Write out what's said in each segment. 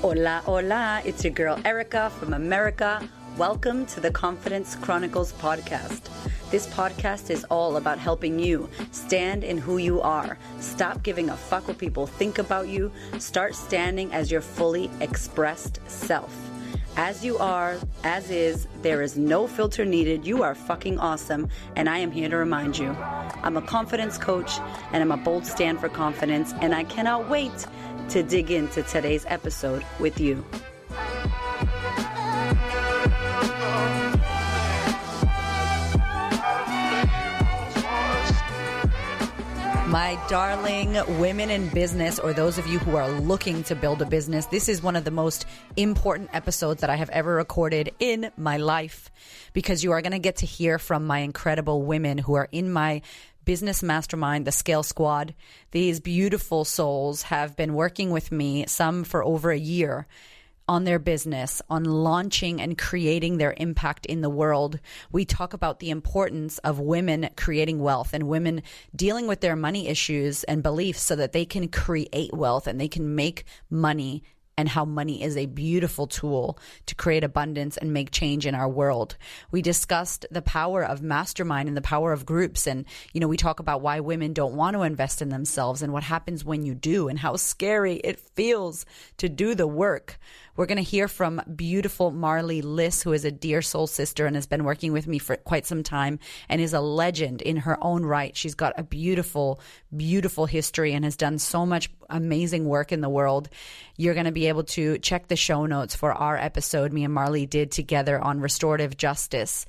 Hola, hola. It's your girl Erica from America. Welcome to the Confidence Chronicles podcast. This podcast is all about helping you stand in who you are. Stop giving a fuck what people think about you. Start standing as your fully expressed self. As you are, as is, there is no filter needed. You are fucking awesome, and I am here to remind you. I'm a confidence coach, and I'm a bold stand for confidence, and I cannot wait to dig into today's episode with you. My darling women in business, or those of you who are looking to build a business, this is one of the most important episodes that I have ever recorded in my life, because you are going to get to hear from my incredible women who are in my business mastermind, the Scale Squad. These beautiful souls have been working with me, some for over a year, on their business, on launching and creating their impact in the world. We talk about the importance of women creating wealth and women dealing with their money issues and beliefs so that they can create wealth and they can make money, and how money is a beautiful tool to create abundance and make change in our world. We discussed the power of mastermind and the power of groups. And, we talk about why women don't want to invest in themselves and what happens when you do and how scary it feels to do the work. We're going to hear from beautiful Marley Liss, who is a dear soul sister and has been working with me for quite some time and is a legend in her own right. She's got a beautiful, beautiful history and has done so much amazing work in the world. You're going to be able to check the show notes for our episode me and Marley did together on restorative justice.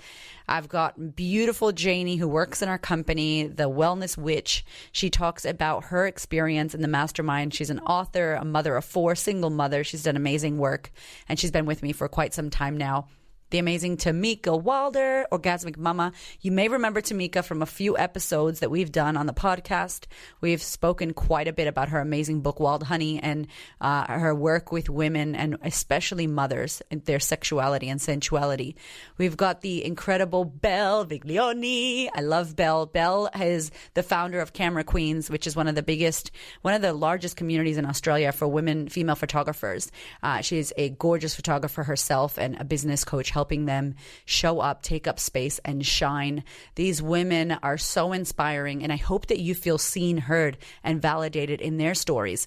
I've got beautiful Janie, who works in our company, the Wellness Witch. She talks about her experience in the mastermind. She's an author, a mother of 4, single mother. She's done amazing work, and she's been with me for quite some time now. The amazing Tamika Wilder, Orgasmic Mama. You may remember Tamika from a few episodes that we've done on the podcast. We've spoken quite a bit about her amazing book, Wild Honey, and her work with women and especially mothers and their sexuality and sensuality. We've got the incredible Belle Viglioni. I love Belle. Belle is the founder of Camera Queens, which is one of the largest communities in Australia for women, female photographers. She's a gorgeous photographer herself and a business coach, helping them show up, take up space, and shine. These women are so inspiring, and I hope that you feel seen, heard, and validated in their stories.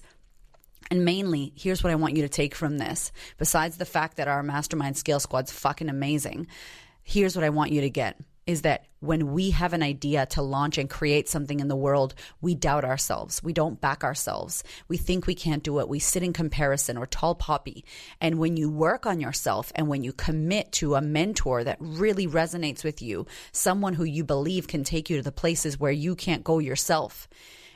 And mainly, here's what I want you to take from this. Besides the fact that our mastermind Scale Squad's fucking amazing, here's what I want you to get, is that when we have an idea to launch and create something in the world, we doubt ourselves. We don't back ourselves. We think we can't do it. We sit in comparison or tall poppy. And when you work on yourself and when you commit to a mentor that really resonates with you, someone who you believe can take you to the places where you can't go yourself,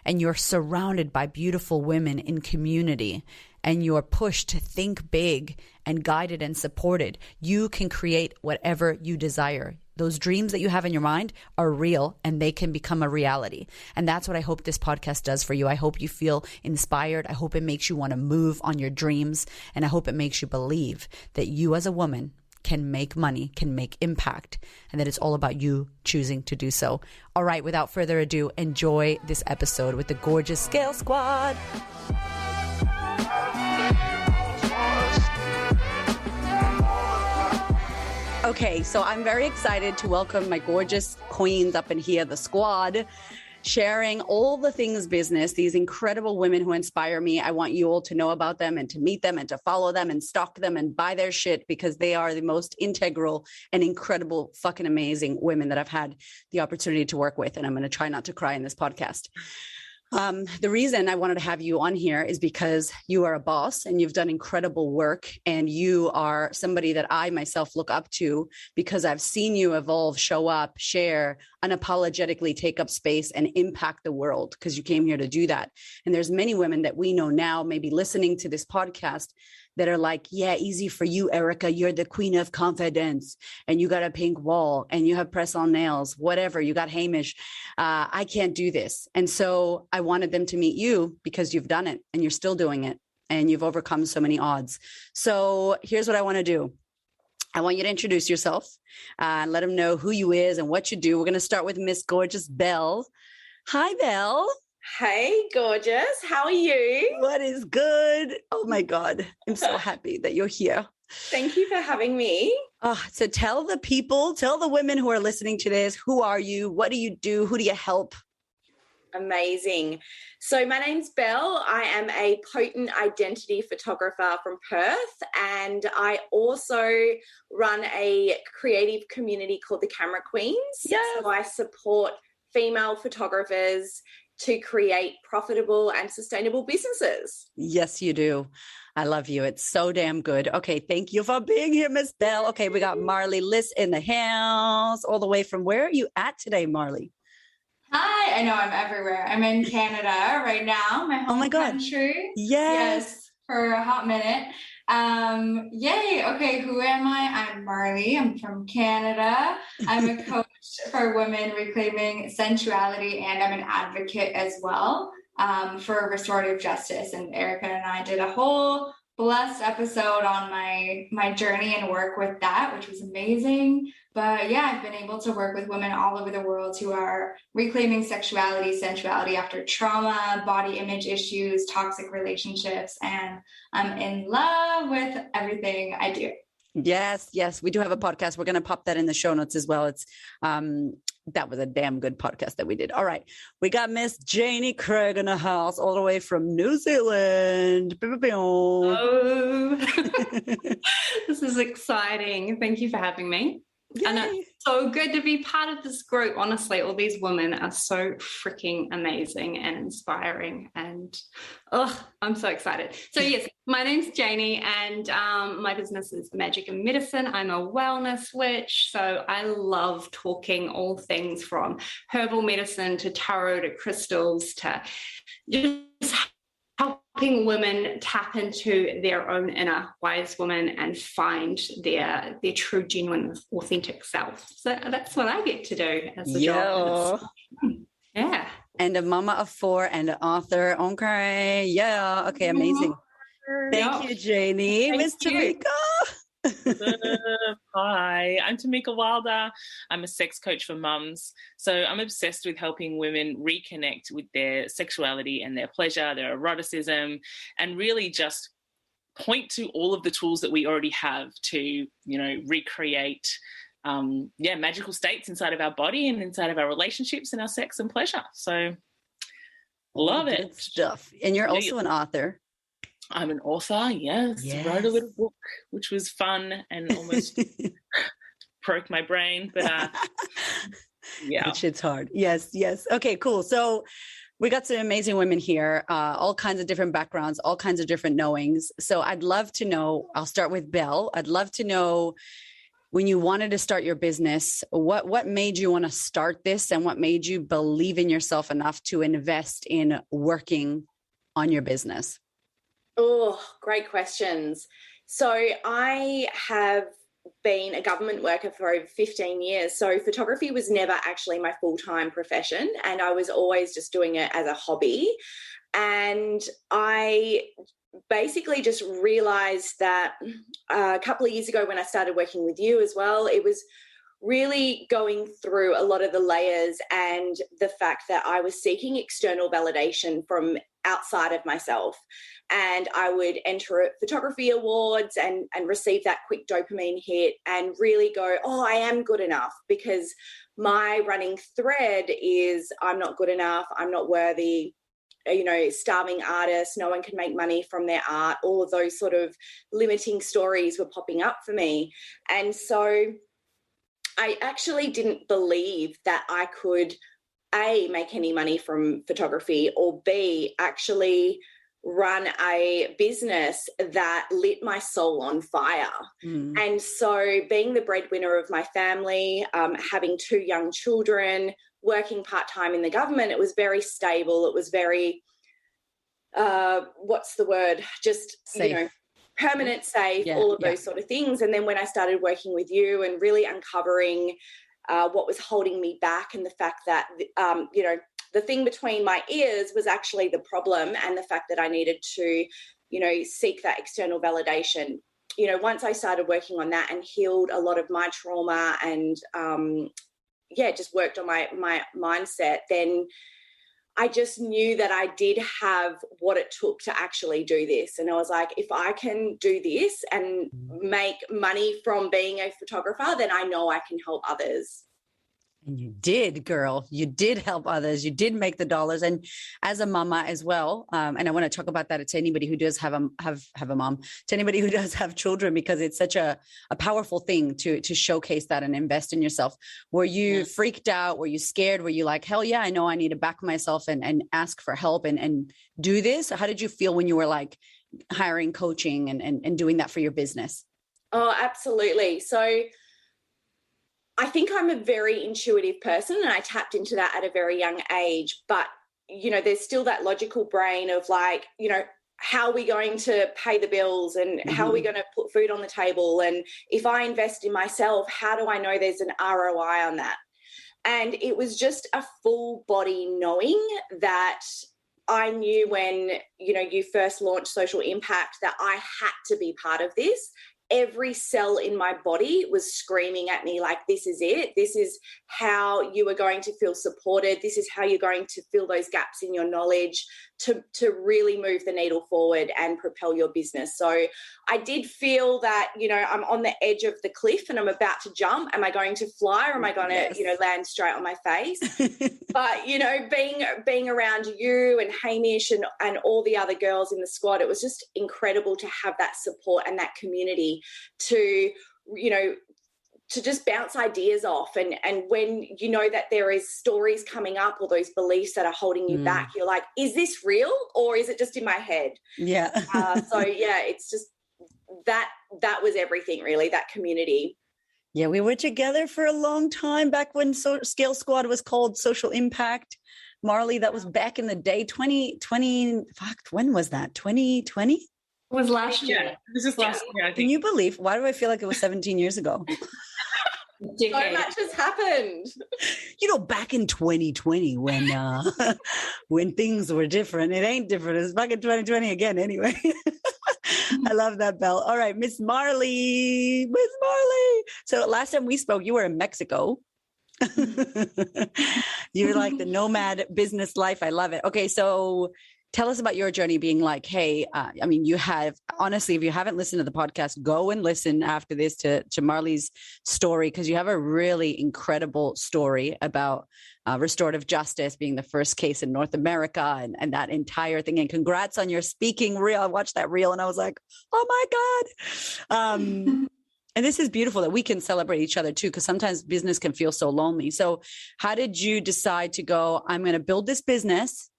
and you're surrounded by beautiful women in community, and you're pushed to think big and guided and supported, you can create whatever you desire. Those dreams that you have in your mind are real and they can become a reality. And that's what I hope this podcast does for you. I hope you feel inspired. I hope it makes you want to move on your dreams. And I hope it makes you believe that you as a woman can make money, can make impact, and that it's all about you choosing to do so. All right, without further ado, enjoy this episode with the gorgeous Scale Squad. Okay, so I'm very excited to welcome my gorgeous queens up in here, the squad, sharing all the things business, these incredible women who inspire me. I want you all to know about them and to meet them and to follow them and stalk them and buy their shit, because they are the most integral and incredible fucking amazing women that I've had the opportunity to work with. And I'm going to try not to cry in this podcast. The reason I wanted to have you on here is because you are a boss and you've done incredible work, and you are somebody that I myself look up to because I've seen you evolve, show up, share, unapologetically take up space and impact the world, because you came here to do that. And there's many women that we know now, maybe listening to this podcast, that are like, yeah, easy for you, Erica. You're the queen of confidence and you got a pink wall and you have press on nails, whatever. You got Hamish. I can't do this. And so I wanted them to meet you because you've done it and you're still doing it and you've overcome so many odds. So here's what I want to do. I want you to introduce yourself and let them know who you is and what you do. We're going to start with Miss Gorgeous Belle. Hi, Belle. Hey, gorgeous. How are you? What is good? Oh my God. I'm so happy that you're here. Thank you for having me. So tell the people, tell the women who are listening to this, who are you? What do you do? Who do you help? Amazing. So my name's Belle. I am a potent identity photographer from Perth, and I also run a creative community called the Camera Queens. Yes. So I support female photographers to create profitable and sustainable businesses. Yes, you do. I love you. It's so damn good. Okay. Thank you for being here, Miss Belle. Okay. We got Marley Liss in the house all the way from where are you at today, Marley? Hi, I know I'm everywhere. I'm in Canada right now, my home country. Yes, for a hot minute. Yay. Okay, who am I? I'm Marley. I'm from Canada. I'm a coach for women reclaiming sensuality, and I'm an advocate as well for restorative justice. And Erica and I did a whole blessed episode on my journey and work with that, which was amazing. But yeah, I've been able to work with women all over the world who are reclaiming sexuality, sensuality after trauma, body image issues, toxic relationships, and I'm in love with everything I do. Yes. We do have a podcast. We're going to pop that in the show notes as well. It's that was a damn good podcast that we did. All right. We got Miss Janie Craig in the house all the way from New Zealand. Oh, this is exciting. Thank you for having me. Yay. And it's so good to be part of this group. Honestly, all these women are so freaking amazing and inspiring. And I'm so excited. So yes, my name's Janie, and my business is Magic and Medicine. I'm a wellness witch. So I love talking all things from herbal medicine to tarot to crystals to just helping women tap into their own inner wise woman and find their true, genuine, authentic self. So that's what I get to do as a job. Yeah. And a mama of 4 and an author. Okay. Yeah. Okay. Amazing. Thank you, Janie. Miss Tamika. Hi, I'm Tamika Wilder. I'm a sex coach for mums. So I'm obsessed with helping women reconnect with their sexuality and their pleasure, their eroticism, and really just point to all of the tools that we already have to, recreate magical states inside of our body and inside of our relationships and our sex and pleasure. So love it. Good stuff. And you're also an author. I'm an author, yes. Wrote a little book, which was fun and almost broke my brain, but yeah. That shit's hard. Yes. Okay, cool. So we got some amazing women here, all kinds of different backgrounds, all kinds of different knowings. So I'd love to know, I'll start with Belle. I'd love to know when you wanted to start your business, what made you want to start this and what made you believe in yourself enough to invest in working on your business? Oh, great questions. So I have been a government worker for over 15 years. So photography was never actually my full-time profession, and I was always just doing it as a hobby. And I basically just realized that a couple of years ago when I started working with you as well, it was really going through a lot of the layers and the fact that I was seeking external validation from outside of myself. And I would enter photography awards and receive that quick dopamine hit and really go, oh, I am good enough, because my running thread is I'm not good enough, I'm not worthy, starving artists, no one can make money from their art. All of those sort of limiting stories were popping up for me. And so I actually didn't believe that I could, A, make any money from photography, or B, actually run a business that lit my soul on fire. And so being the breadwinner of my family, having 2 young children, working part-time in the government, it was very stable. It was very, just, safe. Permanent, safe, all of those sort of things. And then when I started working with you and really uncovering what was holding me back, and the fact that, the thing between my ears was actually the problem, and the fact that I needed to, seek that external validation. Once I started working on that and healed a lot of my trauma and, just worked on my mindset, then I just knew that I did have what it took to actually do this. And I was like, if I can do this and make money from being a photographer, then I know I can help others. And you did, girl. You did help others. You did make the dollars. And as a mama as well, and I want to talk about that to anybody who does have a mom, to anybody who does have children, because it's such a powerful thing to showcase that and invest in yourself. Were you freaked out? Were you scared? Were you like, hell yeah, I know I need to back myself and ask for help and do this? How did you feel when you were like hiring coaching and doing that for your business? Oh, absolutely. So I think I'm a very intuitive person, and I tapped into that at a very young age. But, you know, there's still that logical brain of like, you know, how are we going to pay the bills and how are we going to put food on the table? And if I invest in myself, how do I know there's an ROI on that? And it was just a full body knowing that I knew when, you know, you first launched Social Impact that I had to be part of this. Every cell in my body was screaming at me like, this is it. This is how you are going to feel supported. This is how you're going to fill those gaps in your knowledge to really move the needle forward and propel your business. So I did feel that, you know, I'm on the edge of the cliff and I'm about to jump. Am I going to fly or am I going to, you know, land straight on my face? But, you know, being around you and Hamish and all the other girls in the squad, it was just incredible to have that support and that community to, you know, to just bounce ideas off. And when you know that there is stories coming up or those beliefs that are holding you back, you're like, is this real or is it just in my head? Yeah. So yeah, it's just that was everything really, that community. Yeah, we were together for a long time back when Scale Squad was called Social Impact. Marley, that was back in the day, 2020. Fuck, when was that? 2020? It was last year. Yeah, this is last year, I think. Can you believe? Why do I feel like it was 17 years ago? So much has happened. You know, back in 2020 when things were different. It ain't different. It's back in 2020 again anyway. I love that, Belle. All right, Miss Marley. So last time we spoke, you were in Mexico. You're like the nomad business life. I love it. Okay, so tell us about your journey being like, hey, I mean, you have, honestly, if you haven't listened to the podcast, go and listen after this to Marley's story, because you have a really incredible story about restorative justice being the first case in North America and that entire thing. And congrats on your speaking reel. I watched that reel and I was like, oh my God. And this is beautiful that we can celebrate each other too, because sometimes business can feel so lonely. So how did you decide to go, I'm going to build this business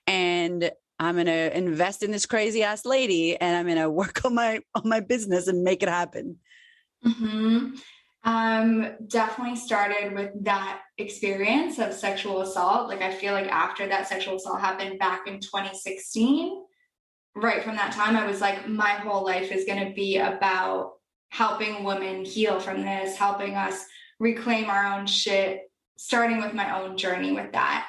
and I'm going to invest in this crazy ass lady and I'm going to work on my business and make it happen? Definitely started with that experience of sexual assault. Like, I feel like after that sexual assault happened back in 2016, right from that time, I was like, my whole life is going to be about helping women heal from this, helping us reclaim our own shit, starting with my own journey with that.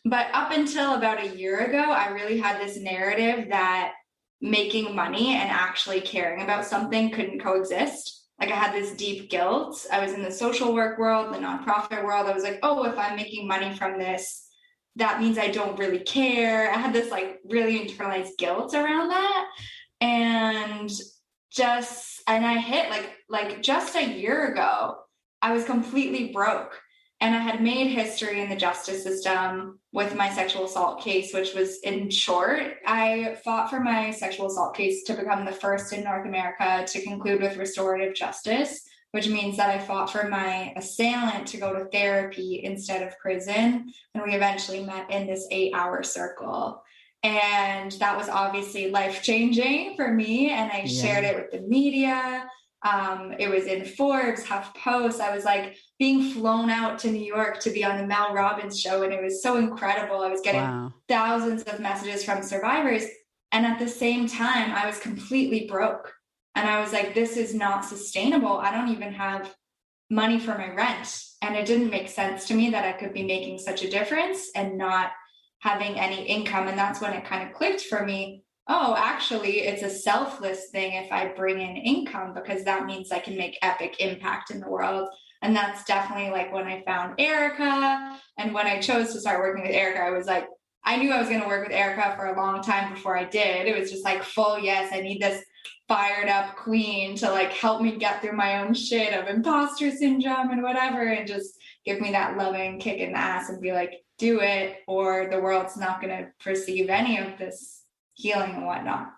But up until about a year ago, I really had this narrative that making money and actually caring about something couldn't coexist. Like, I had this deep guilt. I was in the social work world, the nonprofit world. I was like, oh, if I'm making money from this, that means I don't really care. I had this like really internalized guilt around that. And I hit like just a year ago, I was completely broke. And I had made history in the justice system with my sexual assault case, which was, in short, I fought for my sexual assault case to become the first in North America to conclude with restorative justice, which means that I fought for my assailant to go to therapy instead of prison. And we eventually met in this 8-hour circle. And that was obviously life-changing for me. And I shared it with the media. It was in Forbes, HuffPost. I was like being flown out to New York to be on the Mel Robbins show. And it was so incredible. I was getting thousands of messages from survivors. And at the same time, I was completely broke. And I was like, this is not sustainable. I don't even have money for my rent. And it didn't make sense to me that I could be making such a difference and not having any income. And that's when it kind of clicked for me. Oh, actually, it's a selfless thing if I bring in income, because that means I can make epic impact in the world. And that's definitely like when I found Erica. And when I chose to start working with Erica, I was like, I knew I was going to work with Erica for a long time before I did. It was just like full yes, I need this fired up queen to like help me get through my own shit of imposter syndrome and whatever, and just give me that loving kick in the ass and be like, do it, or the world's not going to perceive any of this healing and whatnot.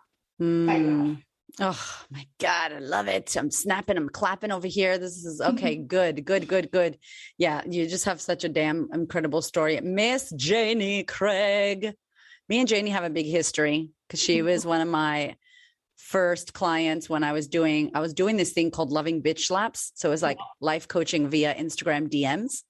Oh my God, I love it. I'm snapping, I'm clapping over here. This is okay. Good. Yeah, you just have such a damn incredible story. Miss Janie Craig. Me and Janie have a big history because she was one of my first clients when I was doing this thing called Loving Bitch Slaps. So it was like life coaching via Instagram DMs.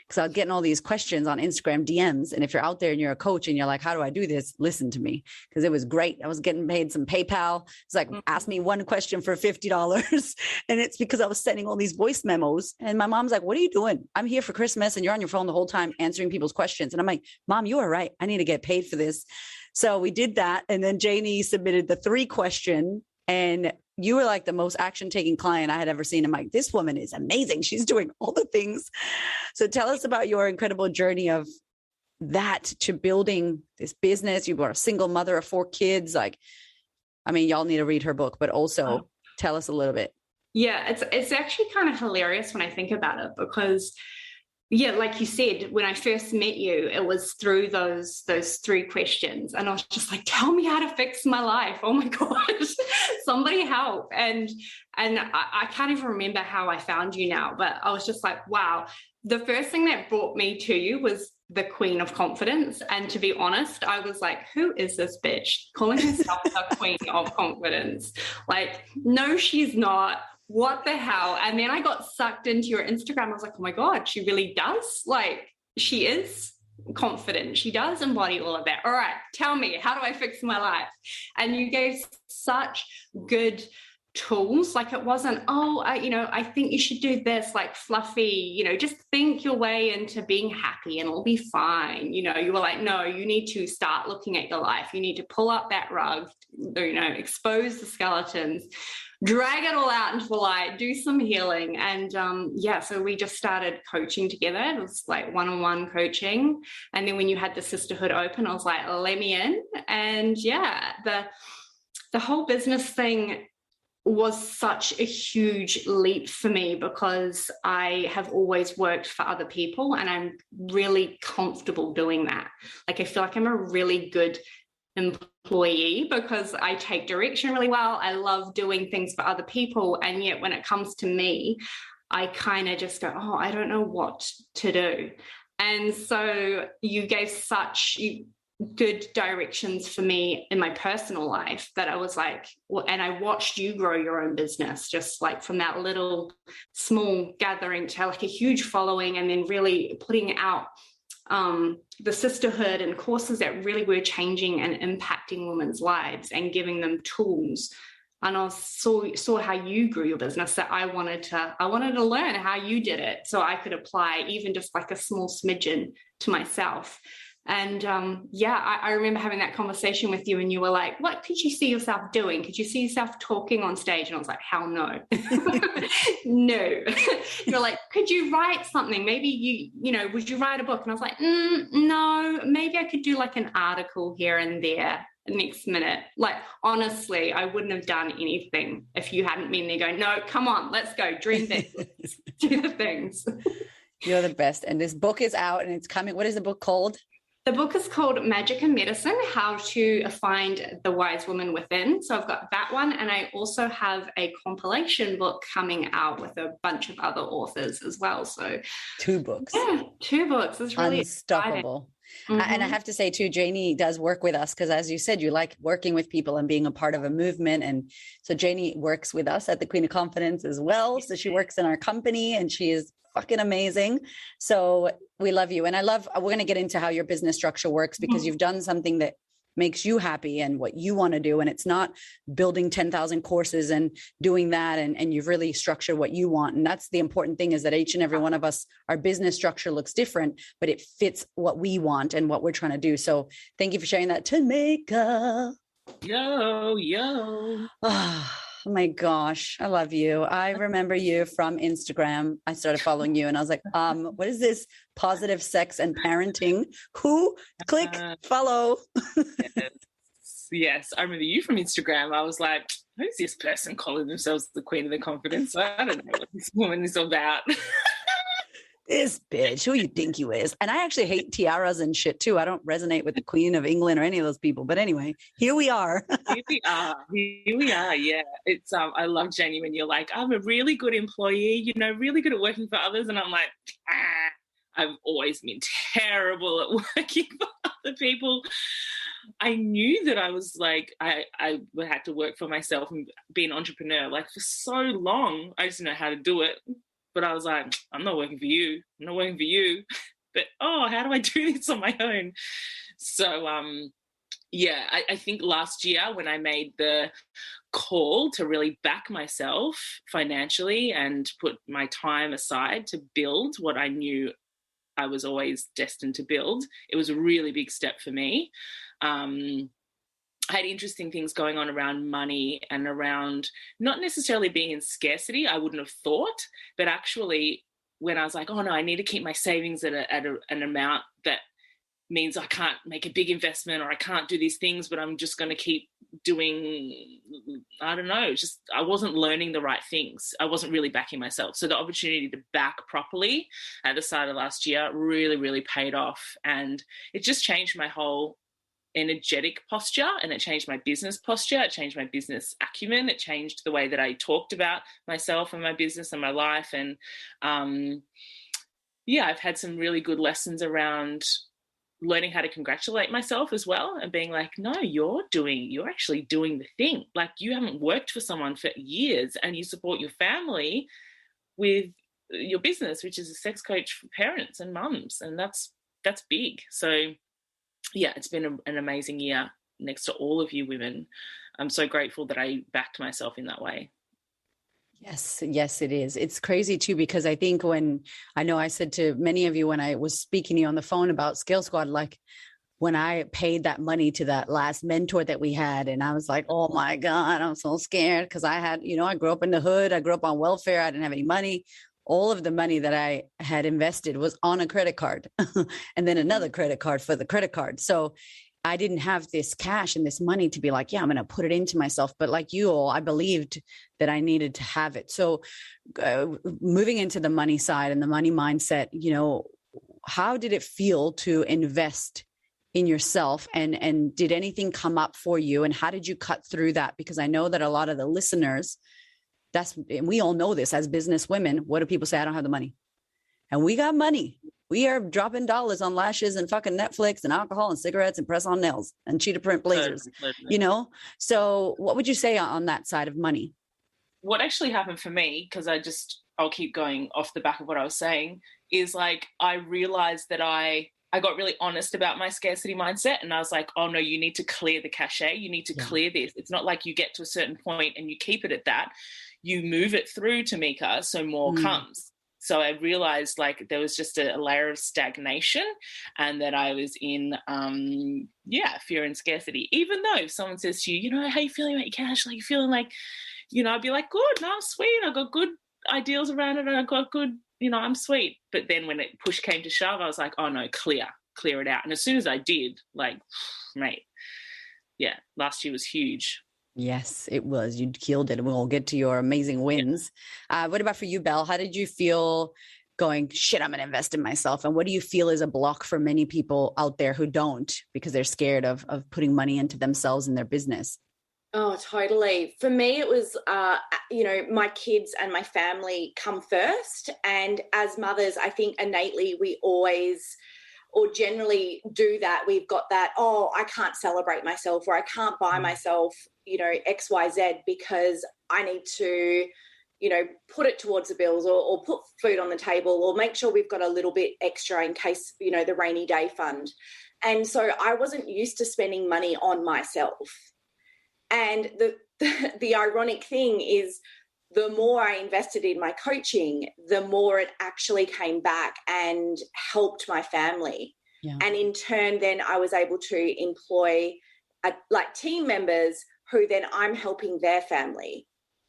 Because I was getting all these questions on Instagram DMs. And if you're out there and you're a coach and you're like, how do I do this? Listen to me. Because it was great. I was getting paid some PayPal. It's like, ask me one question for $50. And it's because I was sending all these voice memos. And my mom's like, what are you doing? I'm here for Christmas and you're on your phone the whole time answering people's questions. And I'm like, Mom, you are right. I need to get paid for this. So we did that. And then Janie submitted the 3-question. And you were like the most action-taking client I had ever seen. I'm like, this woman is amazing. She's doing all the things. So tell us about your incredible journey of that to building this business. You were a single mother of 4 kids. Like, I mean, y'all need to read her book, but also tell us a little bit. Yeah, it's actually kind of hilarious when I think about it because yeah, like you said, when I first met you, it was through those 3 questions. And I was just like, tell me how to fix my life. Oh my gosh, somebody help. And I can't even remember how I found you now, but I was just like, wow. The first thing that brought me to you was the Queen of Confidence. And to be honest, I was like, who is this bitch calling herself the Queen of Confidence? Like, no, she's not. What the hell? And then I got sucked into your Instagram. I was like, oh my God, she really does. Like, she is confident. She does embody all of that. All right, tell me, how do I fix my life? And you gave such good tools. Like, it wasn't, I think you should do this, like fluffy, just think your way into being happy and it'll be fine. You were like, no, you need to start looking at your life. You need to pull up that rug, expose the skeletons, drag it all out into the light, do some healing. And so we just started coaching together. It was like one-on-one coaching. And then when you had the sisterhood open, I was like, let me in. And yeah, the whole business thing was such a huge leap for me because I have always worked for other people and I'm really comfortable doing that. Like, I feel like I'm a really good employee because I take direction really well. I love doing things for other people. And yet when it comes to me, I kind of just go, oh, I don't know what to do. And so you gave such good directions for me in my personal life that I was like, well, and I watched you grow your own business, just like from that little small gathering to like a huge following, and then really putting out the sisterhood and courses that really were changing and impacting women's lives and giving them tools. And I saw how you grew your business, that I wanted to learn how you did it so I could apply even just like a small smidgen to myself. And I remember having that conversation with you and you were like, what could you see yourself doing? Could you see yourself talking on stage? And I was like, hell no. No. You're like, could you write something? Maybe would you write a book? And I was like, no, maybe I could do like an article here and there the next minute. Like, honestly, I wouldn't have done anything if you hadn't been there going, no, come on, let's go, dream big, let's do the things. You're the best. And this book is out and it's coming. What is the book called? The book is called Magic and Medicine, How to Find the Wise Woman Within. So I've got that one. And I also have a compilation book coming out with a bunch of other authors as well. So 2 books. Yeah, 2 books. It's really unstoppable. Mm-hmm. And I have to say too, Janie does work with us because, as you said, you like working with people and being a part of a movement. And so Janie works with us at the Queen of Confidence as well. So she works in our company and she is fucking amazing. So we love you. And we're going to get into how your business structure works because you've done something that makes you happy and what you want to do. And it's not building 10,000 courses and doing that. And you've really structured what you want. And that's the important thing, is that each and every one of us, our business structure looks different, but it fits what we want and what we're trying to do. So thank you for sharing that, Tamika. Yo. my gosh. I love you. I remember you from Instagram. I started following you and I was like, what is this positive sex and parenting? Who? Click, follow. Yes. I remember you from Instagram. I was like, who's this person calling themselves the queen of the confidence? I don't know what this woman is about. This bitch, who you think you is? And I actually hate tiaras and shit too. I don't resonate with the Queen of England or any of those people. But anyway, here we are. Here we are. Yeah. It's I love Jenny when you're like, I'm a really good employee, really good at working for others. And I'm like, I've always been terrible at working for other people. I knew that I was like, I had to work for myself and be an entrepreneur like for so long. I just didn't know how to do it. But I was like, I'm not working for you. I'm not working for you. But, how do I do this on my own? So, I think last year when I made the call to really back myself financially and put my time aside to build what I knew I was always destined to build, it was a really big step for me. I had interesting things going on around money and around not necessarily being in scarcity, I wouldn't have thought, but actually when I was like, oh no, I need to keep my savings at an amount that means I can't make a big investment or I can't do these things, but I'm just going to keep doing, I don't know, just I wasn't learning the right things. I wasn't really backing myself. So the opportunity to back properly at the start of last year really, really paid off. And it just changed my whole energetic posture, and it changed my business posture. It changed my business acumen. It changed the way that I talked about myself and my business and my life. And I've had some really good lessons around learning how to congratulate myself as well and being like, no, you're actually doing the thing. Like, you haven't worked for someone for years and you support your family with your business, which is a sex coach for parents and mums. And that's big. So yeah, it's been an amazing year next to all of you women. I'm so grateful that I backed myself in that way. Yes, it is. It's crazy too, because I think I said to many of you when I was speaking to you on the phone about Scale Squad, like when I paid that money to that last mentor that we had, and I was like, oh my God, I'm so scared because I had, I grew up in the hood. I grew up on welfare. I didn't have any money. All of the money that I had invested was on a credit card and then another credit card for the credit card. So I didn't have this cash and this money to be like, yeah, I'm going to put it into myself. But like you all, I believed that I needed to have it. So moving into the money side and the money mindset, how did it feel to invest in yourself? And did anything come up for you? And how did you cut through that? Because I know that a lot of the listeners, we all know this as business women. What do people say? I don't have the money. And we got money. We are dropping dollars on lashes and fucking Netflix and alcohol and cigarettes and press on nails and cheetah print blazers, So what would you say on that side of money? What actually happened for me, because I'll keep going off the back of what I was saying, is like I realized that I got really honest about my scarcity mindset, and I was like, oh no, you need to clear the cachet. You need to clear this. It's not like you get to a certain point and you keep it at that. You move it through, Tamika, so more comes. So I realized like there was just a layer of stagnation and that I was in, fear and scarcity. Even though if someone says to you, how you feeling about your cash? Like, you feeling like, I'd be like, good, no, I'm sweet. I got good ideals around it. And I got good, I'm sweet. But then when it push came to shove, I was like, oh no, clear it out. And as soon as I did, like, mate, last year was huge. Yes, it was. You killed it. And we'll get to your amazing wins. What about for you, Belle? How did you feel going, shit, I'm going to invest in myself? And what do you feel is a block for many people out there who don't, because they're scared of putting money into themselves and their business? Oh, totally. For me, it was, my kids and my family come first. And as mothers, I think innately we always or generally do that. We've got that, oh, I can't celebrate myself or I can't buy myself, XYZ because I need to, put it towards the bills or put food on the table or make sure we've got a little bit extra in case, the rainy day fund. And so I wasn't used to spending money on myself. And the ironic thing is the more I invested in my coaching, the more it actually came back and helped my family. Yeah. And in turn, then I was able to employ team members who then I'm helping their family.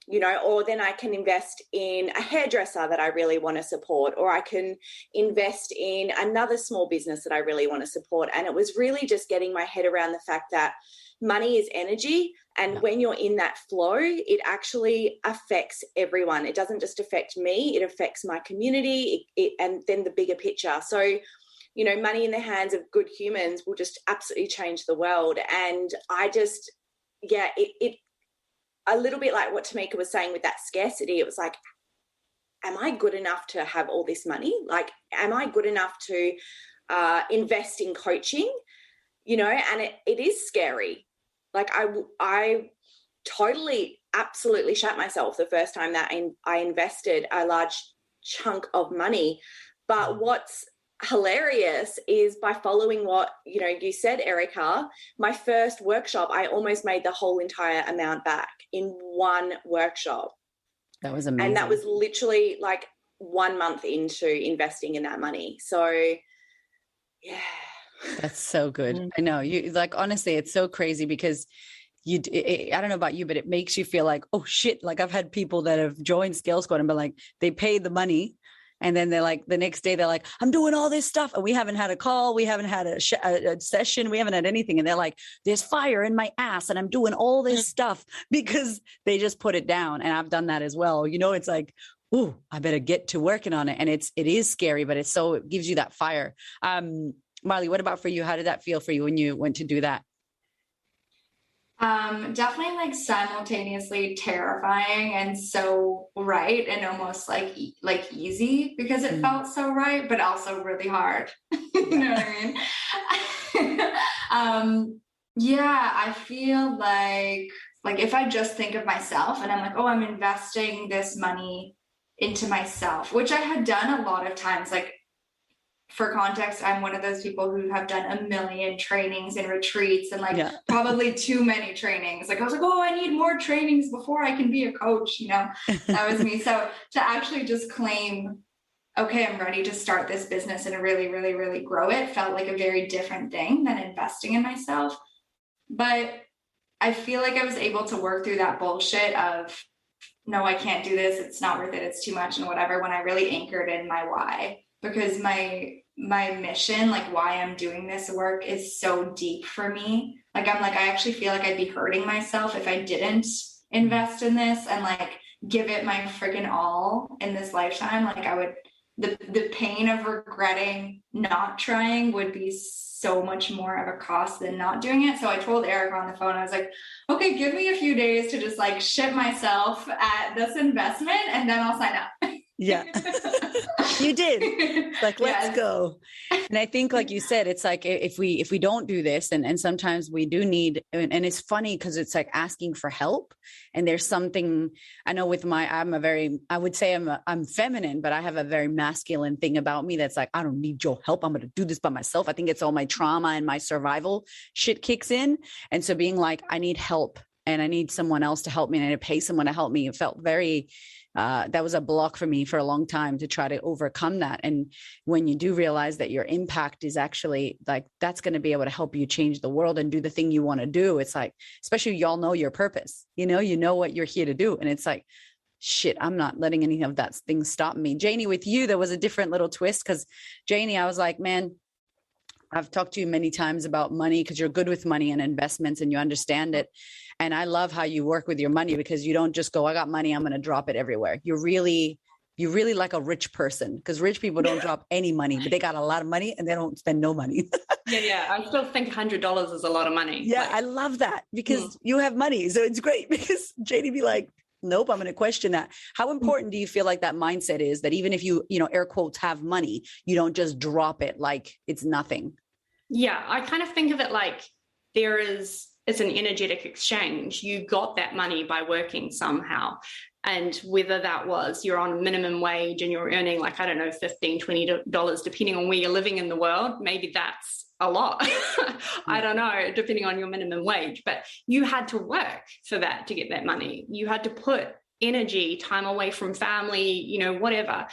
or then I can invest in a hairdresser that I really want to support, or I can invest in another small business that I really want to support. And it was really just getting my head around the fact that money is energy. And when you're in that flow, it actually affects everyone. It doesn't just affect me, it affects my community, and then the bigger picture. So, money in the hands of good humans will just absolutely change the world. And I just, it a little bit like what Tamika was saying with that scarcity. It was like, am I good enough to have all this money? Like, am I good enough to invest in coaching? And it is scary. Like I totally, absolutely shat myself the first time that I invested a large chunk of money. But what's hilarious is by following what you said, Erica, my first workshop, I almost made the whole entire amount back in one workshop. That was amazing. And that was literally like 1 month into investing in that money. So yeah, that's so good. I know, you like, honestly, it's so crazy because I don't know about you, but it makes you feel like, oh shit, like I've had people that have joined Scale Squad and been like, they paid the money. And then they're like, the next day they're like, I'm doing all this stuff. And we haven't had a call. We haven't had a session. We haven't had anything. And they're like, there's fire in my ass and I'm doing all this stuff because they just put it down. And I've done that as well. It's like, ooh, I better get to working on it. And it is scary, but it gives you that fire. Marley, what about for you? How did that feel for you when you went to do that? Definitely like simultaneously terrifying and so right, and almost like easy because it felt so right, but also really hard. You know what I mean? I feel like if I just think of myself and I'm like, oh, I'm investing this money into myself, which I had done a lot of times. Like, for context, I'm one of those people who have done a million trainings and retreats and probably too many trainings. Like I was like, oh, I need more trainings before I can be a coach. That was me. So to actually just claim, okay, I'm ready to start this business and really, really, really grow it felt like a very different thing than investing in myself. But I feel like I was able to work through that bullshit of, no, I can't do this. It's not worth it. It's too much and whatever, when I really anchored in my why. Because my mission, like why I'm doing this work, is so deep for me. Like I actually feel like I'd be hurting myself if I didn't invest in this and like give it my freaking all in this lifetime. Like I would, the pain of regretting not trying would be so much more of a cost than not doing it. So I told Erica on the phone, I was like, okay, give me a few days to just like ship myself at this investment and then I'll sign up. Yeah, you did. Like, let's go. And I think, like you said, it's like, if we don't do this, and sometimes we do need, and it's funny because it's like asking for help. And there's something, I know with I would say I'm feminine, but I have a very masculine thing about me that's like, I don't need your help. I'm going to do this by myself. I think it's all my trauma and my survival shit kicks in. And so being like, I need help and I need someone else to help me and I need to pay someone to help me. It felt very, that was a block for me for a long time to try to overcome that. And when you do realize that your impact is actually like, that's going to be able to help you change the world and do the thing you want to do. It's like, especially y'all know your purpose, you know what you're here to do. And it's like, shit, I'm not letting any of that thing stop me. Janie, with you, there was a different little twist because Janie, I was like, man, I've talked to you many times about money because you're good with money and investments and you understand it. And I love how you work with your money because you don't just go, I got money, I'm going to drop it everywhere. You're really like a rich person because rich people don't drop any money, but they got a lot of money and they don't spend no money. Yeah. I still think $100 is a lot of money. Yeah, I love that because you have money. So it's great because JD be like, nope, I'm going to question that. How important do you feel like that mindset is that even if you air quotes have money, you don't just drop it like it's nothing? Yeah, I kind of think of it like it's an energetic exchange. You got that money by working somehow. And whether that was you're on minimum wage and you're earning like, I don't know, $15, $20, depending on where you're living in the world, maybe that's a lot. I don't know, depending on your minimum wage, but you had to work for that to get that money. You had to put energy, time away from family, whatever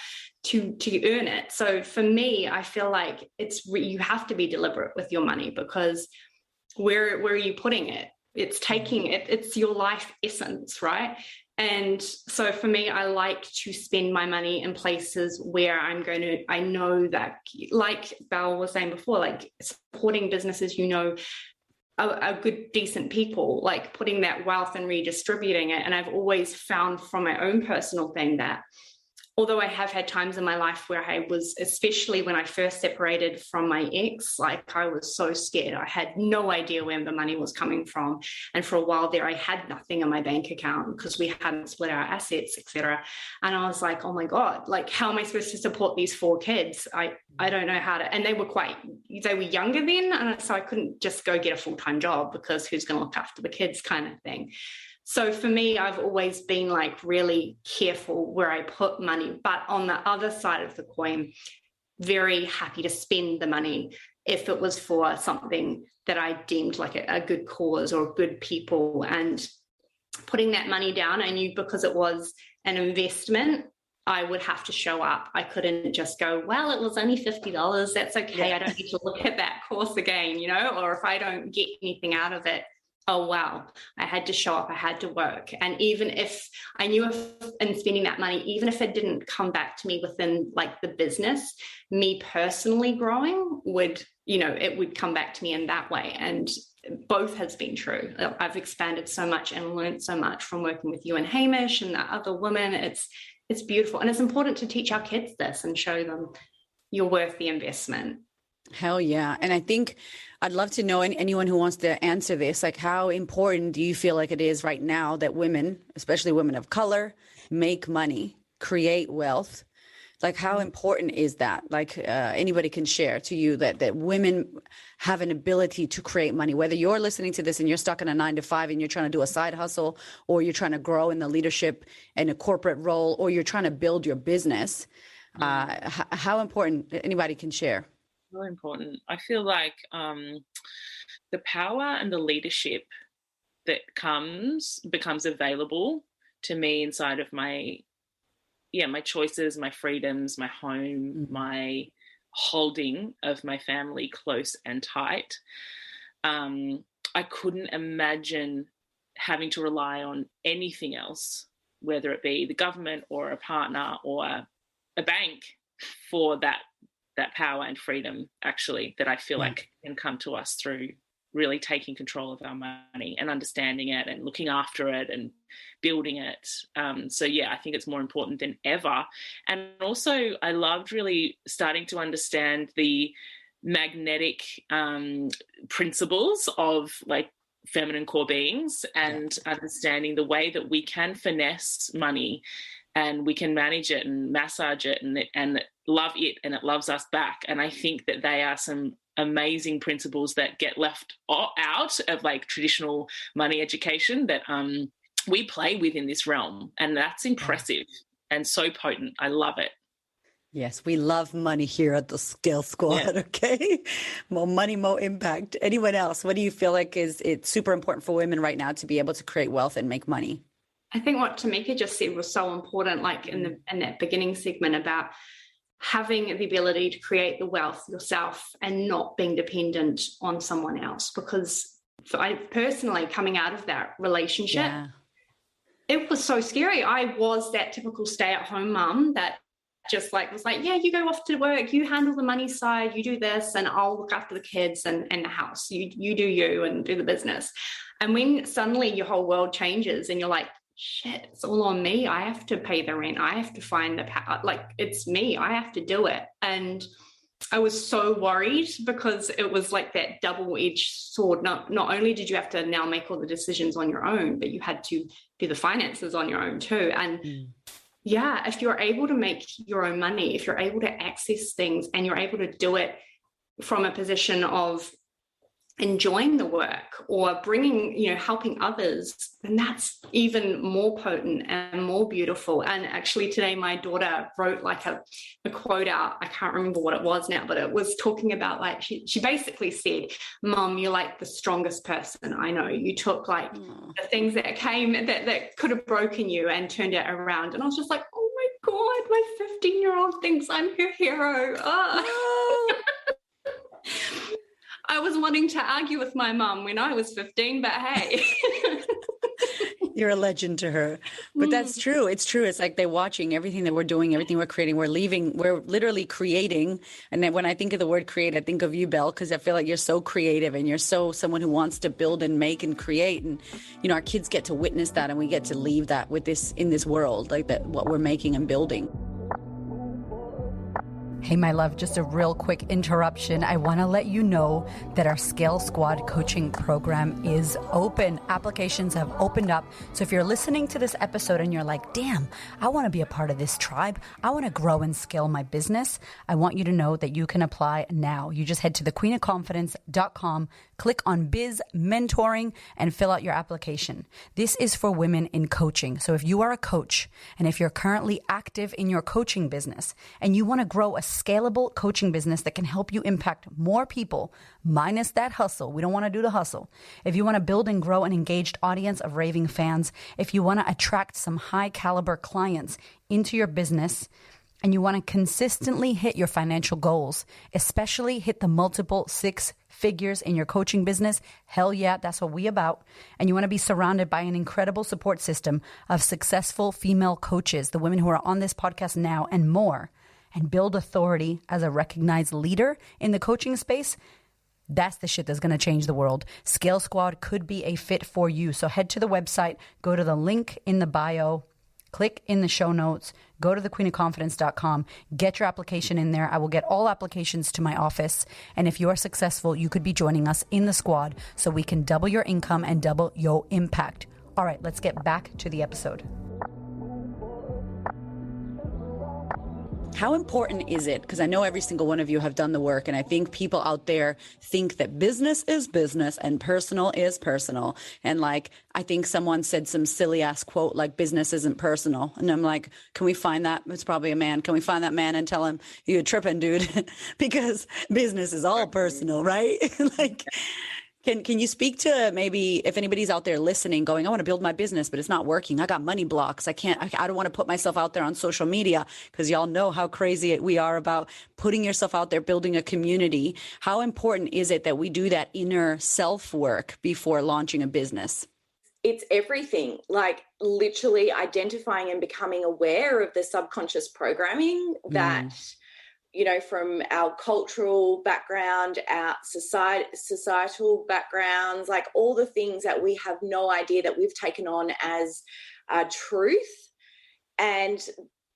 to earn it. So for me, I feel like you have to be deliberate with your money because where are you putting it? it's taking it, it's your life essence, right? And so for me, I like to spend my money in places where I know that, like Belle was saying before, like supporting businesses, are good, decent people, like putting that wealth and redistributing it. And I've always found from my own personal thing that although I have had times in my life where I was, especially when I first separated from my ex, like I was so scared. I had no idea where the money was coming from. And for a while there, I had nothing in my bank account because we hadn't split our assets, etc. And I was like, oh my God, like, how am I supposed to support these 4 kids? I don't know how to, and they were younger then. And so I couldn't just go get a full-time job because who's going to look after the kids kind of thing. So for me, I've always been like really careful where I put money, but on the other side of the coin, very happy to spend the money if it was for something that I deemed like a good cause or good people. And putting that money down, I knew because it was an investment, I would have to show up. I couldn't just go, well, it was only $50. That's okay. Yeah. I don't need to look at that course again, or if I don't get anything out of it, oh, wow, I had to show up, I had to work. And even if I knew in spending that money, even if it didn't come back to me within like the business, me personally growing would, it would come back to me in that way. And both has been true. I've expanded so much and learned so much from working with you and Hamish and the other women. It's beautiful. And it's important to teach our kids this and show them you're worth the investment. Hell yeah. And I think I'd love to know, anyone who wants to answer this, like how important do you feel like it is right now that women, especially women of color, make money, create wealth? Like how important is that? Like anybody can share to you that women have an ability to create money, whether you're listening to this and you're stuck in a 9-to-5 and you're trying to do a side hustle, or you're trying to grow in the leadership and a corporate role, or you're trying to build your business. How important, anybody can share. Really important. I feel like the power and the leadership that becomes available to me inside of my choices, my freedoms, my home, my holding of my family close and tight. I couldn't imagine having to rely on anything else, whether it be the government or a partner or a bank, for that power and freedom, actually, that I feel like can come to us through really taking control of our money and understanding it and looking after it and building it. So I think it's more important than ever. And also I loved really starting to understand the magnetic principles of like feminine core beings and understanding the way that we can finesse money and we can manage it and massage it and love it, and it loves us back. And I think that they are some amazing principles that get left out of like traditional money education that we play with in this realm. And that's impressive and so potent. I love it. Yes, we love money here at the Scale Squad, okay? More money, more impact. Anyone else? What do you feel like it's super important for women right now to be able to create wealth and make money? I think what Tamika just said was so important, like in that beginning segment about having the ability to create the wealth yourself and not being dependent on someone else. Because I personally, coming out of that relationship, it was so scary. I was that typical stay-at-home mum that just like was like, yeah, you go off to work, you handle the money side, you do this, and I'll look after the kids and the house. You do you and do the business. And when suddenly your whole world changes and you're like, shit, it's all on me. I have to pay the rent. I have to find the power. Like, it's me. I have to do it. And I was so worried because it was like that double-edged sword. Not only did you have to now make all the decisions on your own, but you had to do the finances on your own too. And if you're able to make your own money, if you're able to access things and you're able to do it from a position of enjoying the work or bringing, helping others, then that's even more potent and more beautiful. And actually today my daughter wrote like a quote out. I can't remember what it was now, but it was talking about like, she basically said, Mom, you're like the strongest person I know. You took like the things that came that could have broken you and turned it around. And I was just like, oh my God, my 15-year-old thinks I'm her hero. I was wanting to argue with my mum when I was 15, but hey. You're a legend to her. But that's true. It's true. It's like they're watching everything that we're doing, everything we're creating. We're literally creating. And then when I think of the word create, I think of you, Belle, because I feel like you're so creative and you're so someone who wants to build and make and create. And, our kids get to witness that and we get to leave that with this in this world, like that, what we're making and building. Hey, my love, just a real quick interruption. I want to let you know that our Scale Squad coaching program is open. Applications have opened up. So if you're listening to this episode and you're like, damn, I want to be a part of this tribe. I want to grow and scale my business. I want you to know that you can apply now. You just head to thequeenofconfidence.com, click on Biz Mentoring, and fill out your application. This is for women in coaching. So if you are a coach and if you're currently active in your coaching business and you want to grow a scalable coaching business that can help you impact more people, minus that hustle. We don't want to do the hustle. If you want to build and grow an engaged audience of raving fans, if you want to attract some high caliber clients into your business, and you want to consistently hit your financial goals, especially hit the multiple 6 figures in your coaching business, hell yeah, that's what we about. And you want to be surrounded by an incredible support system of successful female coaches, the women who are on this podcast now and more, and build authority as a recognized leader in the coaching space, that's the shit that's going to change the world. Scale Squad could be a fit for you. So head to the website, go to the link in the bio, click in the show notes, go to thequeenofconfidence.com, get your application in there. I will get all applications to my office. And if you are successful, you could be joining us in the squad so we can double your income and double your impact. All right, let's get back to the episode. How important is it? Because I know every single one of you have done the work, and I think people out there think that business is business and personal is personal. And like, I think someone said some silly ass quote like business isn't personal. And I'm like, can we find that? It's probably a man. Can we find that man and tell him you're tripping, dude? Because business is all personal, right? Like, Can you speak to maybe if anybody's out there listening going, I want to build my business, but it's not working. I got money blocks. I don't want to put myself out there on social media because y'all know how crazy we are about putting yourself out there, building a community. How important is it that we do that inner self work before launching a business? It's everything, like literally identifying and becoming aware of the subconscious programming that from our cultural background, our societal backgrounds, like all the things that we have no idea that we've taken on as truth. And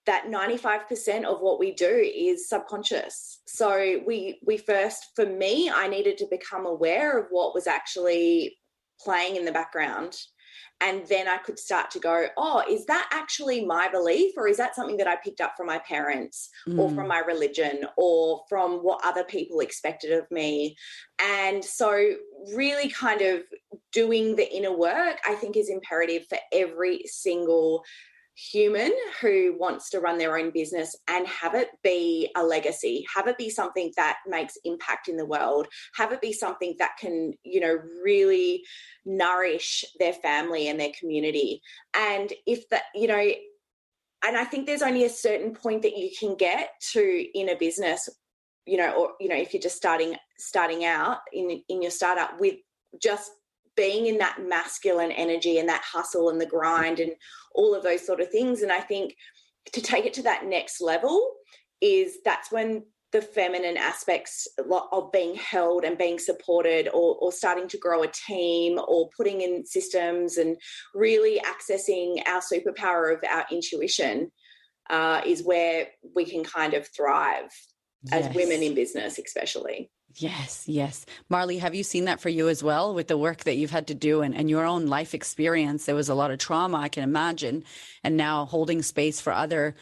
that 95% of what we do is subconscious. So we first, for me, I needed to become aware of what was actually playing in the background. And then I could start to go, oh, is that actually my belief, or is that something that I picked up from my parents or from my religion or from what other people expected of me? And so really kind of doing the inner work, I think, is imperative for every single human who wants to run their own business and have it be a legacy, have it be something that makes impact in the world, have it be something that can, really nourish their family and their community. And if that, and I think there's only a certain point that you can get to in a business, if you're just starting out in your startup with just being in that masculine energy and that hustle and the grind and all of those sort of things. And I think to take it to that next level that's when the feminine aspects of being held and being supported or starting to grow a team or putting in systems and really accessing our superpower of our intuition is where we can kind of thrive as women in business, especially. Yes. Marley, have you seen that for you as well with the work that you've had to do and your own life experience? There was a lot of trauma, I can imagine, and now holding space for other,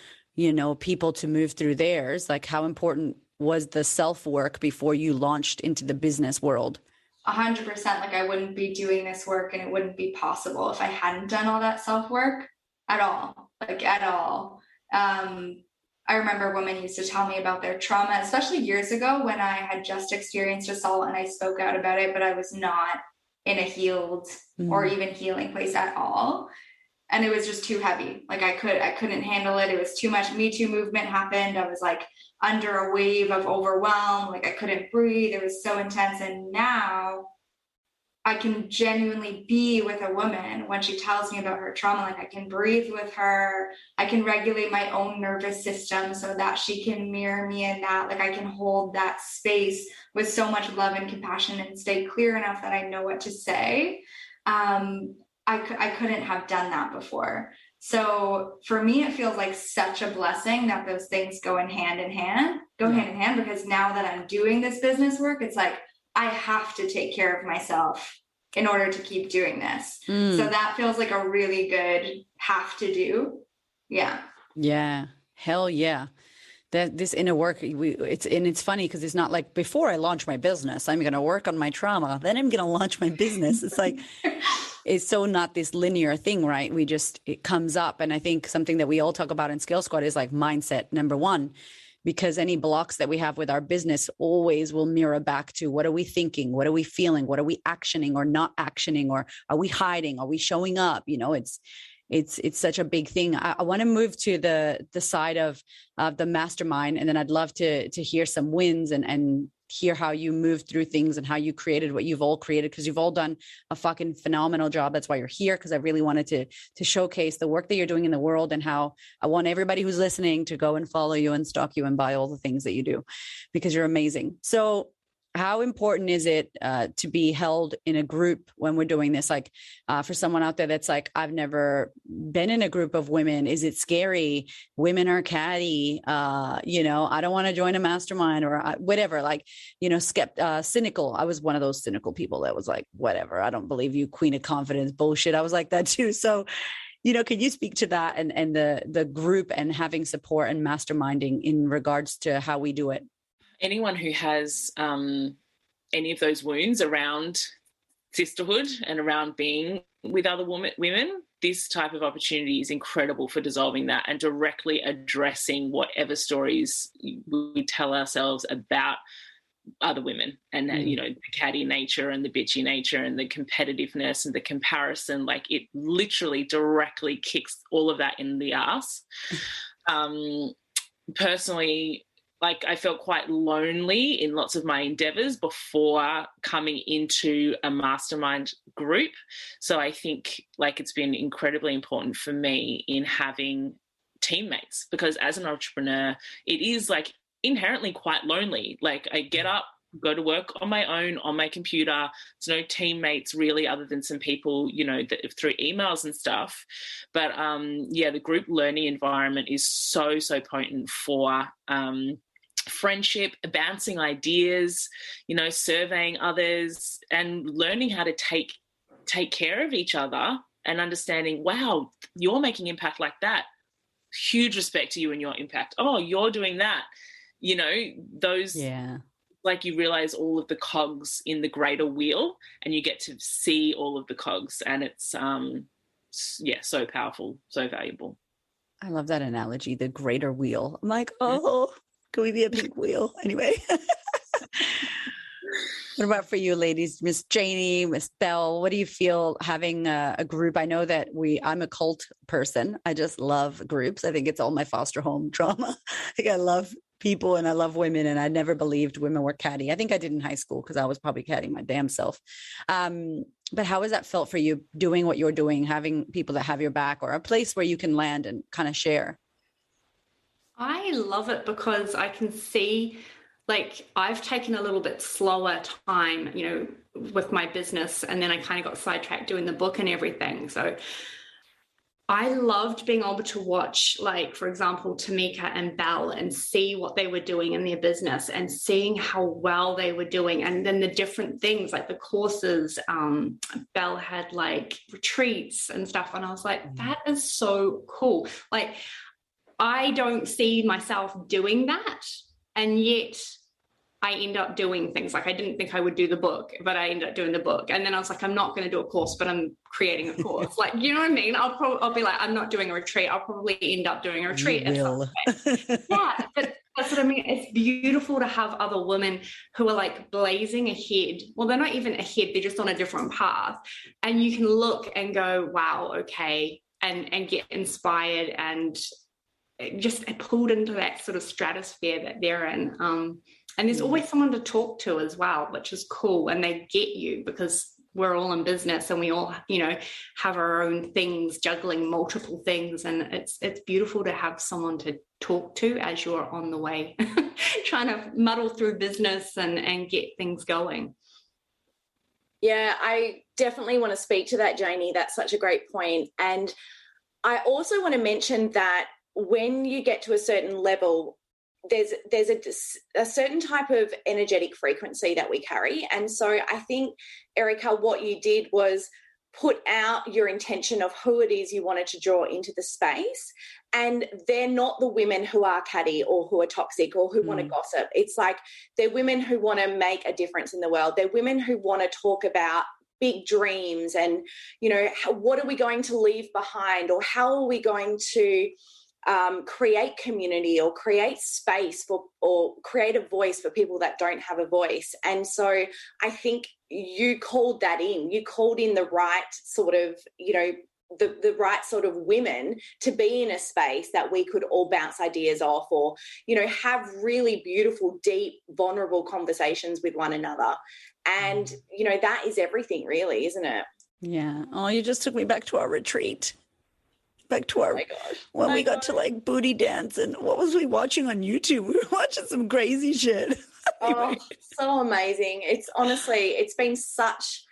people to move through theirs. Like, how important was the self-work before you launched into the business world? 100%. Like, I wouldn't be doing this work and it wouldn't be possible if I hadn't done all that self-work at all. I remember women used to tell me about their trauma, especially years ago when I had just experienced assault and I spoke out about it, but I was not in a healed or even healing place at all. and it was just too heavy. Like I couldn't handle it. It was too much. Me Too movement happened. I was like under a wave of overwhelm. Like I couldn't breathe. It was so intense. And now I can genuinely be with a woman when she tells me about her trauma. Like I can breathe with her. I can regulate my own nervous system so that she can mirror me in that. Like I can hold that space with so much love and compassion and stay clear enough that I know what to say. I couldn't have done that before. So for me, it feels like such a blessing that those things go hand in hand, because now that I'm doing this business work, it's like, I have to take care of myself in order to keep doing this. So that feels like a really good have to do. Yeah. Yeah. Hell yeah. That this inner work, it's funny because it's not like before I launch my business, I'm going to work on my trauma, then I'm going to launch my business. It's like, it's so not this linear thing, right? It comes up. And I think something that we all talk about in Scale Squad is like mindset, number one, because any blocks that we have with our business always will mirror back to what are we thinking? What are we feeling? What are we actioning or not actioning? Or are we hiding? Are we showing up? You know, it's such a big thing. I want to move to the side of the mastermind, and then I'd love to hear some wins and hear how you moved through things and how you created what you've all created, because you've all done a fucking phenomenal job. That's why you're here, because I really wanted to showcase the work that you're doing in the world, and how I want everybody who's listening to go and follow you and stalk you and buy all the things that you do, because you're amazing. So how important is it to be held in a group when we're doing this? Like for someone out there that's like, I've never been in a group of women. Is it scary? Women are catty. I don't want to join a mastermind or whatever, like, cynical. I was one of those cynical people that was like, whatever, I don't believe you, queen of confidence bullshit. I was like that too. So, can you speak to that and the group and having support and masterminding in regards to how we do it? Anyone who has any of those wounds around sisterhood and around being with other women, this type of opportunity is incredible for dissolving that and directly addressing whatever stories we tell ourselves about other women and the catty nature and the bitchy nature and the competitiveness and the comparison. Like, it literally directly kicks all of that in the ass. Personally, like, I felt quite lonely in lots of my endeavors before coming into a mastermind group. So I think, like, it's been incredibly important for me in having teammates, because as an entrepreneur, it is like inherently quite lonely. Like, I get up, go to work on my own, on my computer. There's no teammates really, other than some people, that through emails and stuff. But the group learning environment is so potent for friendship, bouncing ideas, surveying others, and learning how to take care of each other and understanding, wow, you're making impact like that. Huge respect to you and your impact. Oh, you're doing that. Those, like, you realize all of the cogs in the greater wheel, and you get to see all of the cogs, and it's so powerful, so valuable. I love that analogy, the greater wheel. I'm like, oh, can we be a big wheel? Anyway. What about for you, ladies? Miss Janie, Miss Belle, what do you feel having a group? I know that I'm a cult person. I just love groups. I think it's all my foster home trauma. I love people and I love women, and I never believed women were catty. I think I did in high school because I was probably catty my damn self. But how has that felt for you, doing what you're doing, having people that have your back, or a place where you can land and kind of share? I love it because I can see, like, I've taken a little bit slower time, with my business, and then I kind of got sidetracked doing the book and everything. So I loved being able to watch, like, for example, Tamika and Belle, and see what they were doing in their business and seeing how well they were doing. And then the different things, like the courses, Belle had like retreats and stuff. And I was like, that is so cool. Like, I don't see myself doing that. And yet I end up doing things. Like, I didn't think I would do the book, but I ended up doing the book. And then I was like, I'm not going to do a course, but I'm creating a course. Like, you know what I mean? I'll be like, I'm not doing a retreat. I'll probably end up doing a retreat. Yeah, but that's what I mean. It's beautiful to have other women who are like blazing ahead. Well, they're not even ahead. They're just on a different path. And you can look and go, wow, okay. and get inspired and just pulled into that sort of stratosphere that they're in. And there's always someone to talk to as well, which is cool. And they get you because we're all in business and we all, you know, have our own things, juggling multiple things. And it's beautiful to have someone to talk to as you're on the way, trying to muddle through business and get things going. Yeah, I definitely want to speak to that, Janie. That's such a great point. And I also want to mention that when you get to a certain level, there's a certain type of energetic frequency that we carry. And so I think, Erica, what you did was put out your intention of who it is you wanted to draw into the space. And they're not the women who are catty or who are toxic or who want to gossip. It's like they're women who want to make a difference in the world. They're women who want to talk about big dreams and, you know, what are we going to leave behind, or how are we going to create community or create space for, or create a voice for people that don't have a voice. And so I think you called that in. You called in the right sort of, you know, the right sort of women to be in a space that we could all bounce ideas off, or, you know, have really beautiful, deep, vulnerable conversations with one another. And, you know, that is everything really, isn't it? Yeah. Oh, you just took me back to our retreat. Back to our, when we got to like booty dance, and what was we watching on YouTube? We were watching some crazy shit. Oh, so amazing. It's honestly, it's been such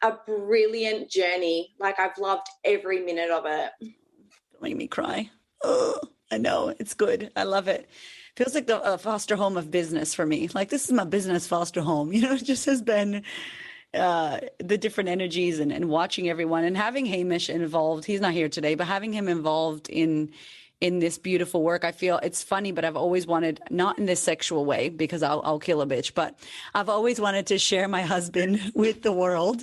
a brilliant journey. Like, I've loved every minute of it. Don't make me cry. Oh, I know. It's good. I love it. Feels like the foster home of business for me. Like, this is my business foster home. You know, it just has been the different energies and watching everyone and having Hamish involved. He's not here today, but having him involved in this beautiful work. I feel it's funny, but I've always wanted, not in this sexual way, because I'll kill a bitch, but I've always wanted to share my husband with the world.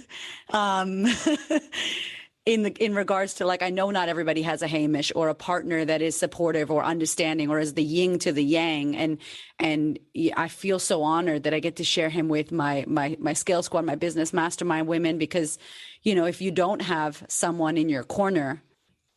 In regards to, like, I know not everybody has a Hamish or a partner that is supportive or understanding or is the yin to the yang. And I feel so honored that I get to share him with my Scale Squad, my business mastermind women, because, you know, if you don't have someone in your corner,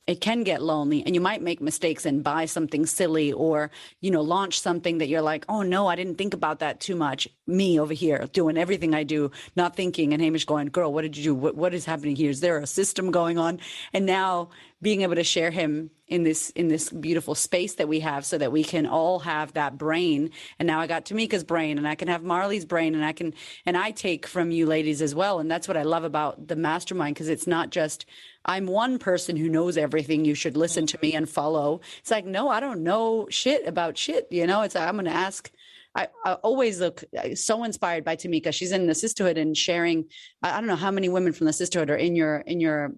it can get lonely, and you might make mistakes and buy something silly, or, you know, launch something that you're like, oh no, I didn't think about that too much. Me over here doing everything I do, not thinking, and Hamish going, girl, what did you do? What is happening here? Is there a system going on? And now being able to share him in this beautiful space that we have, so that we can all have that brain. And now I got Tamika's brain, and I can have Marley's brain, and I take from you ladies as well. And that's what I love about the mastermind, because it's not just, I'm one person who knows everything, you should listen to me and follow. It's like, no, I don't know shit about shit. You know, it's, I'm going to ask. I always look so inspired by Tamika. She's in the sisterhood and sharing. I don't know how many women from the sisterhood are in your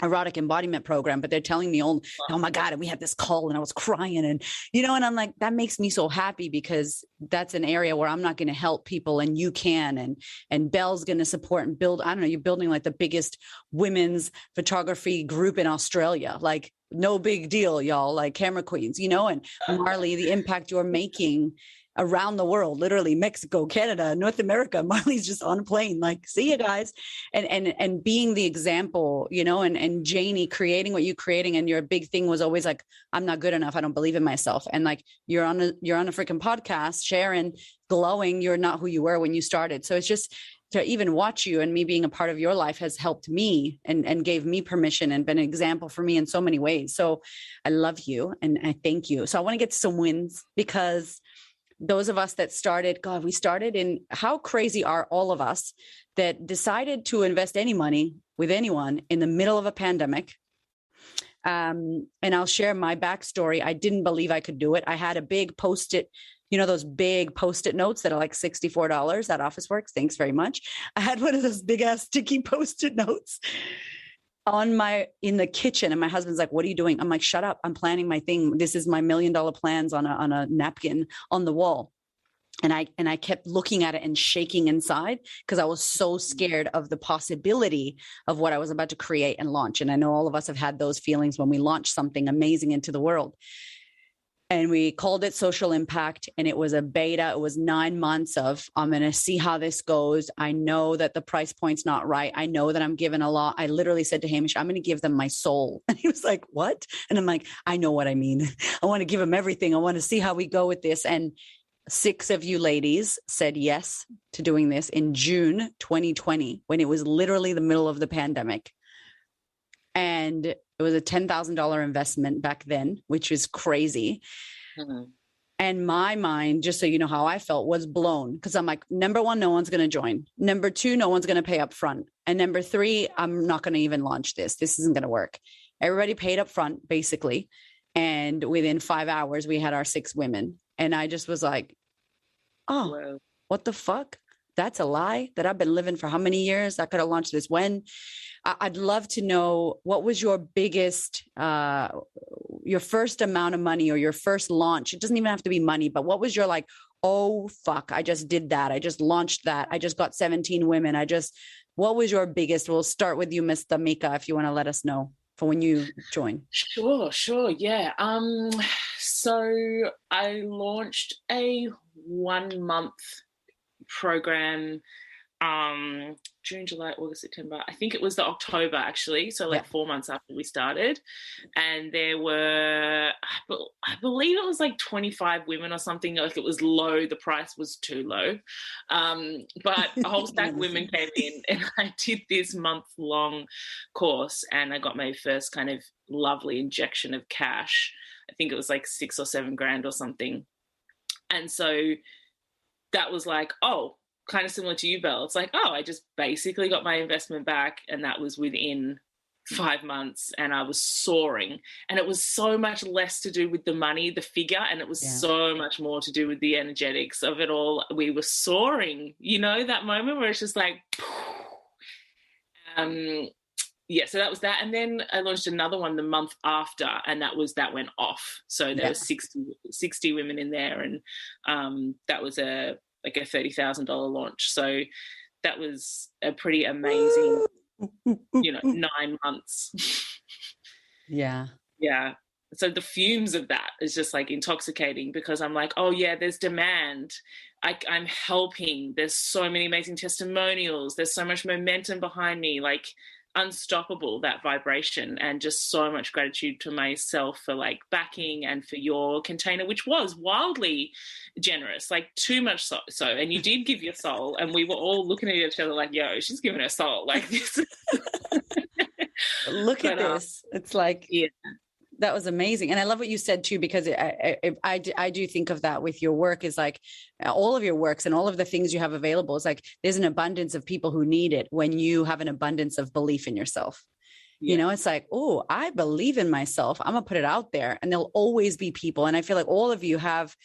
erotic embodiment program, but they're telling me, oh my God, and we had this call and I was crying, and, you know, and I'm like, that makes me so happy, because that's an area where I'm not going to help people and you can, and Belle's going to support and build. I don't know, you're building like the biggest women's photography group in Australia. Like, no big deal, y'all, like camera queens, you know, and Marley, the impact you're making around the world, literally Mexico, Canada, North America. Marley's just on a plane, like, see you guys. And being the example, you know, and Janie creating what you're creating. And your big thing was always like, I'm not good enough. I don't believe in myself. And like, you're on a freaking podcast, sharing, glowing. You're not who you were when you started. So it's just, to even watch you and me being a part of your life has helped me and gave me permission and been an example for me in so many ways. So I love you and I thank you. So I want to get to some wins, because those of us that started, God, we started in, how crazy are all of us that decided to invest any money with anyone in the middle of a pandemic? And I'll share my backstory. I didn't believe I could do it. I had a big Post-it, you know, those big Post-it notes that are like $64 at Officeworks. Thanks very much. I had one of those big ass sticky Post-it notes in the kitchen, and my husband's like, what are you doing? I'm like, shut up, I'm planning my thing. This is my $1 million plans on a napkin on the wall. And I kept looking at it and shaking inside, because I was so scared of the possibility of what I was about to create and launch. And I know all of us have had those feelings when we launch something amazing into the world. And we called it Social Impact, and it was a beta. It was 9 months of, I'm going to see how this goes. I know that the price point's not right. I know that I'm giving a lot. I literally said to Hamish, I'm going to give them my soul. And he was like, what? And I'm like, I know what I mean. I want to give them everything. I want to see how we go with this. And 6 of you ladies said yes to doing this in June 2020, when it was literally the middle of the pandemic. And it was a $10,000 investment back then, which was crazy. Mm-hmm. And my mind, just so you know how I felt, was blown, because I'm like, number one, no one's going to join. Number two, no one's going to pay up front. And number three, I'm not going to even launch this. This isn't going to work. Everybody paid up front, basically. And within 5 hours, we had our 6 women. And I just was like, oh, wow. What the fuck? That's a lie that I've been living for how many years? I could have launched this when. I'd love to know, what was your biggest, your first amount of money or your first launch? It doesn't even have to be money, but what was your like, oh, fuck, I just did that. I just launched that. I just got 17 women. What was your biggest? We'll start with you, Miss Tamika, if you want to let us know for when you join. Sure. Yeah. So I launched a 1 month program, June, July, August, September. I think it was the October, actually. So 4 months after we started. And there were, I believe it was like 25 women or something. Like, it was low. The price was too low. But a whole stack of women came in, and I did this month-long course, and I got my first kind of lovely injection of cash. I think it was like 6 or 7 grand or something. And so that was like, oh, kind of similar to you, Belle. It's like, oh, I just basically got my investment back, and that was within 5 months, and I was soaring. And it was so much less to do with the money, the figure, and it was so much more to do with the energetics of it all. We were soaring, that moment where it's just like, so that was that. And then I launched another one the month after, and that went off. So there was 60 women in there, and that was a $30,000 launch. So that was a pretty amazing, 9 months. Yeah. So the fumes of that is just like intoxicating, because I'm like, oh yeah, there's demand. I'm helping. There's so many amazing testimonials. There's so much momentum behind me, like unstoppable, that vibration. And just so much gratitude to myself for like backing, and for your container, which was wildly generous, like too much so. And you did give your soul, and we were all looking at each other like, yo, she's giving her soul like this. Look at this. It's like, that was amazing. And I love what you said too, because I do think of that with your work, is like all of your works and all of the things you have available. It's like, there's an abundance of people who need it when you have an abundance of belief in yourself. It's like, oh, I believe in myself. I'm gonna put it out there, and there'll always be people. And I feel like all of you have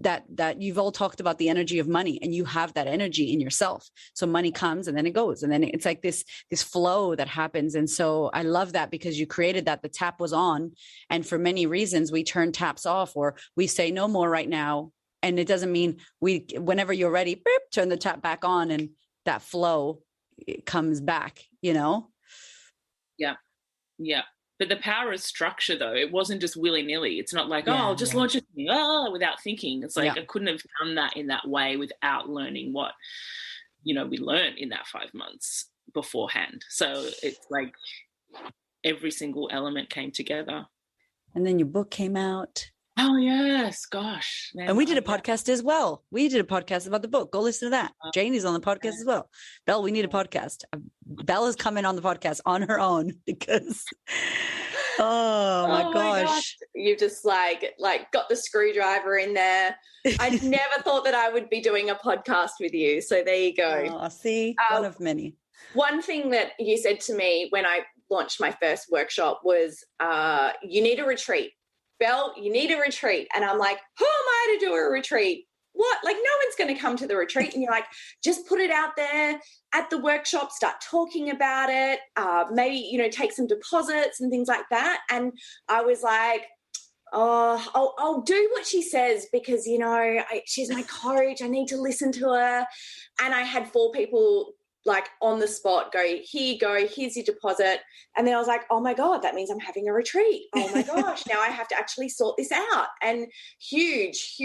that you've all talked about the energy of money, and you have that energy in yourself. So money comes, and then it goes, and then it's like this flow that happens. And so I love that, because you created that. The tap was on, and for many reasons we turn taps off, or we say no more right now. And it doesn't mean whenever you're ready, boop, turn the tap back on, and that flow comes back, Yeah. But the power of structure, though, it wasn't just willy-nilly. It's not like, I'll just launch it without thinking. It's like, I couldn't have done that in that way without learning what, we learned in that 5 months beforehand. So it's like every single element came together. And then your book came out. Oh, yes. Gosh. Man, and we did a podcast as well. We did a podcast about the book. Go listen to that. Janie's on the podcast as well. Belle, we need a podcast. Belle is coming on the podcast on her own, because, oh my gosh. You just like got the screwdriver in there. I never thought that I would be doing a podcast with you. So there you go. Oh, see, one of many. One thing that you said to me when I launched my first workshop was, you need a retreat. Belle, you need a retreat. And I'm like, who am I to do a retreat? What? Like, no one's going to come to the retreat. And you're like, just put it out there at the workshop, start talking about it, maybe, take some deposits and things like that. And I was like, oh, I'll do what she says, because, she's my coach. I need to listen to her. And I had 4 people like on the spot go, here you go, here's your deposit. And then I was like, oh my God, that means I'm having a retreat. Oh my gosh, now I have to actually sort this out. And huge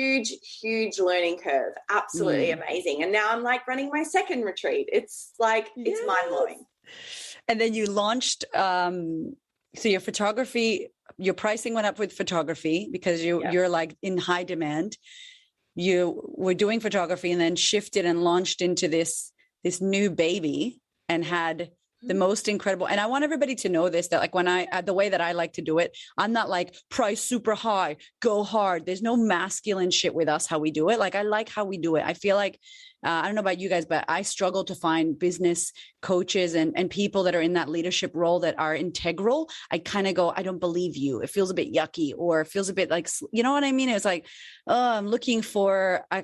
learning curve. Absolutely amazing. And now I'm like running my second retreat. It's like, it's mind blowing. And then you launched, so your photography, your pricing went up with photography because you're like in high demand. You were doing photography and then shifted and launched into this new baby and had the most incredible. And I want everybody to know this, that like when the way that I like to do it, I'm not like price super high, go hard. There's no masculine shit with us, how we do it. Like, I like how we do it. I feel like, I don't know about you guys, but I struggle to find business coaches and people that are in that leadership role that are integral. I kind of go, I don't believe you. It feels a bit yucky, or it feels a bit like, you know what I mean? It was like, I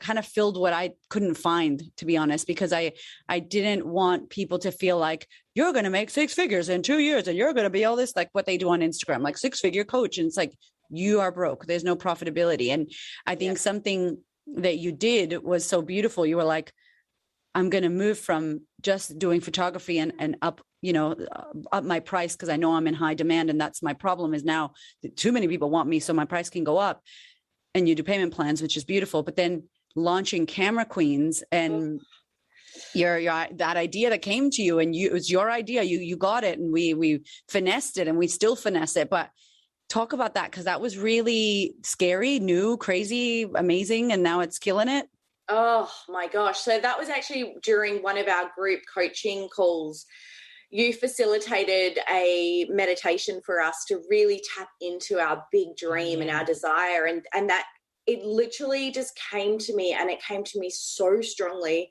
kind of filled what I couldn't find, to be honest, because I didn't want people to feel like you're going to make 6 figures in 2 years and you're going to be all this, like what they do on Instagram, like 6-figure coach. And it's like, you are broke. There's no profitability. And I think something that you did was so beautiful. You were like, I'm going to move from just doing photography and up, up my price, because I know I'm in high demand. And that's my problem, is now that too many people want me, so my price can go up. And you do payment plans, which is beautiful. But then launching Camera Queens and your that idea that came to you, and it was your idea, you got it, and we finessed it, and we still finesse it. But talk about that, because that was really scary, new, crazy, amazing, and now it's killing it. Oh my gosh. So that was actually during one of our group coaching calls. You facilitated a meditation for us to really tap into our big dream and our desire. And that it literally just came to me, and it came to me so strongly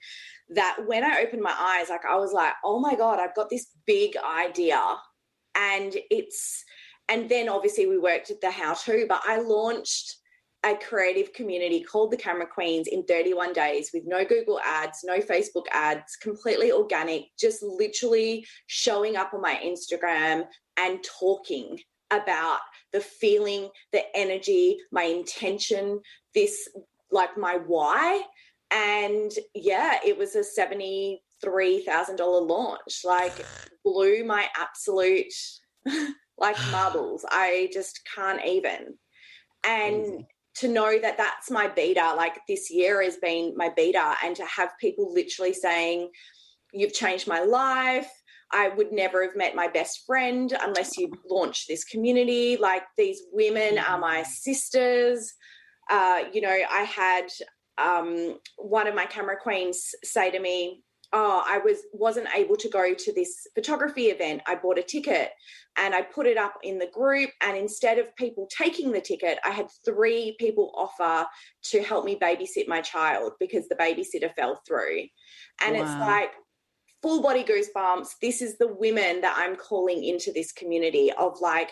that when I opened my eyes, like I was like, oh my God, I've got this big idea. And then obviously we worked at the how-to, but I launched a creative community called the Camera Queens in 31 days with no Google ads, no Facebook ads, completely organic, just literally showing up on my Instagram and talking about the feeling, the energy, my intention, this, like my why. And it was a $73,000 launch, like blew my absolute like marbles. I just can't even. And to know that that's my beta, like this year has been my beta, and to have people literally saying, you've changed my life. I would never have met my best friend unless you launched this community. Like, these women are my sisters. I had one of my Camera Queens say to me, I wasn't able to go to this photography event. I bought a ticket and I put it up in the group, and instead of people taking the ticket, I had 3 people offer to help me babysit my child because the babysitter fell through. And it's like full body goosebumps. This is the women that I'm calling into this community of like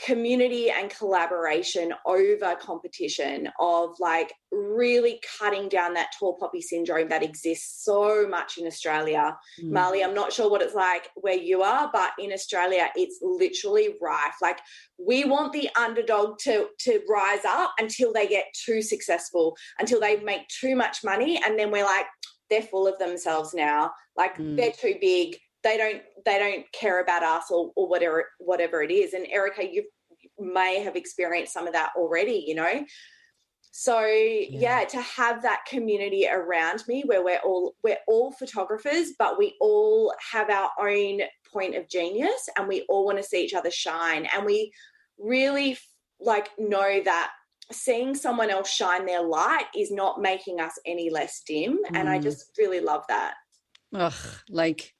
community and collaboration over competition, of like really cutting down that tall poppy syndrome that exists so much in Australia. Marley, I'm not sure what it's like where you are, but in Australia it's literally rife. Like, we want the underdog to rise up until they get too successful, until they make too much money, and then we're like, they're full of themselves now, like they're too big. They don't care about us or whatever it is. And Erica, you may have experienced some of that already, So to have that community around me where we're all photographers, but we all have our own point of genius, and we all want to see each other shine, and we really like know that seeing someone else shine their light is not making us any less dim. And I just really love that. Ugh, like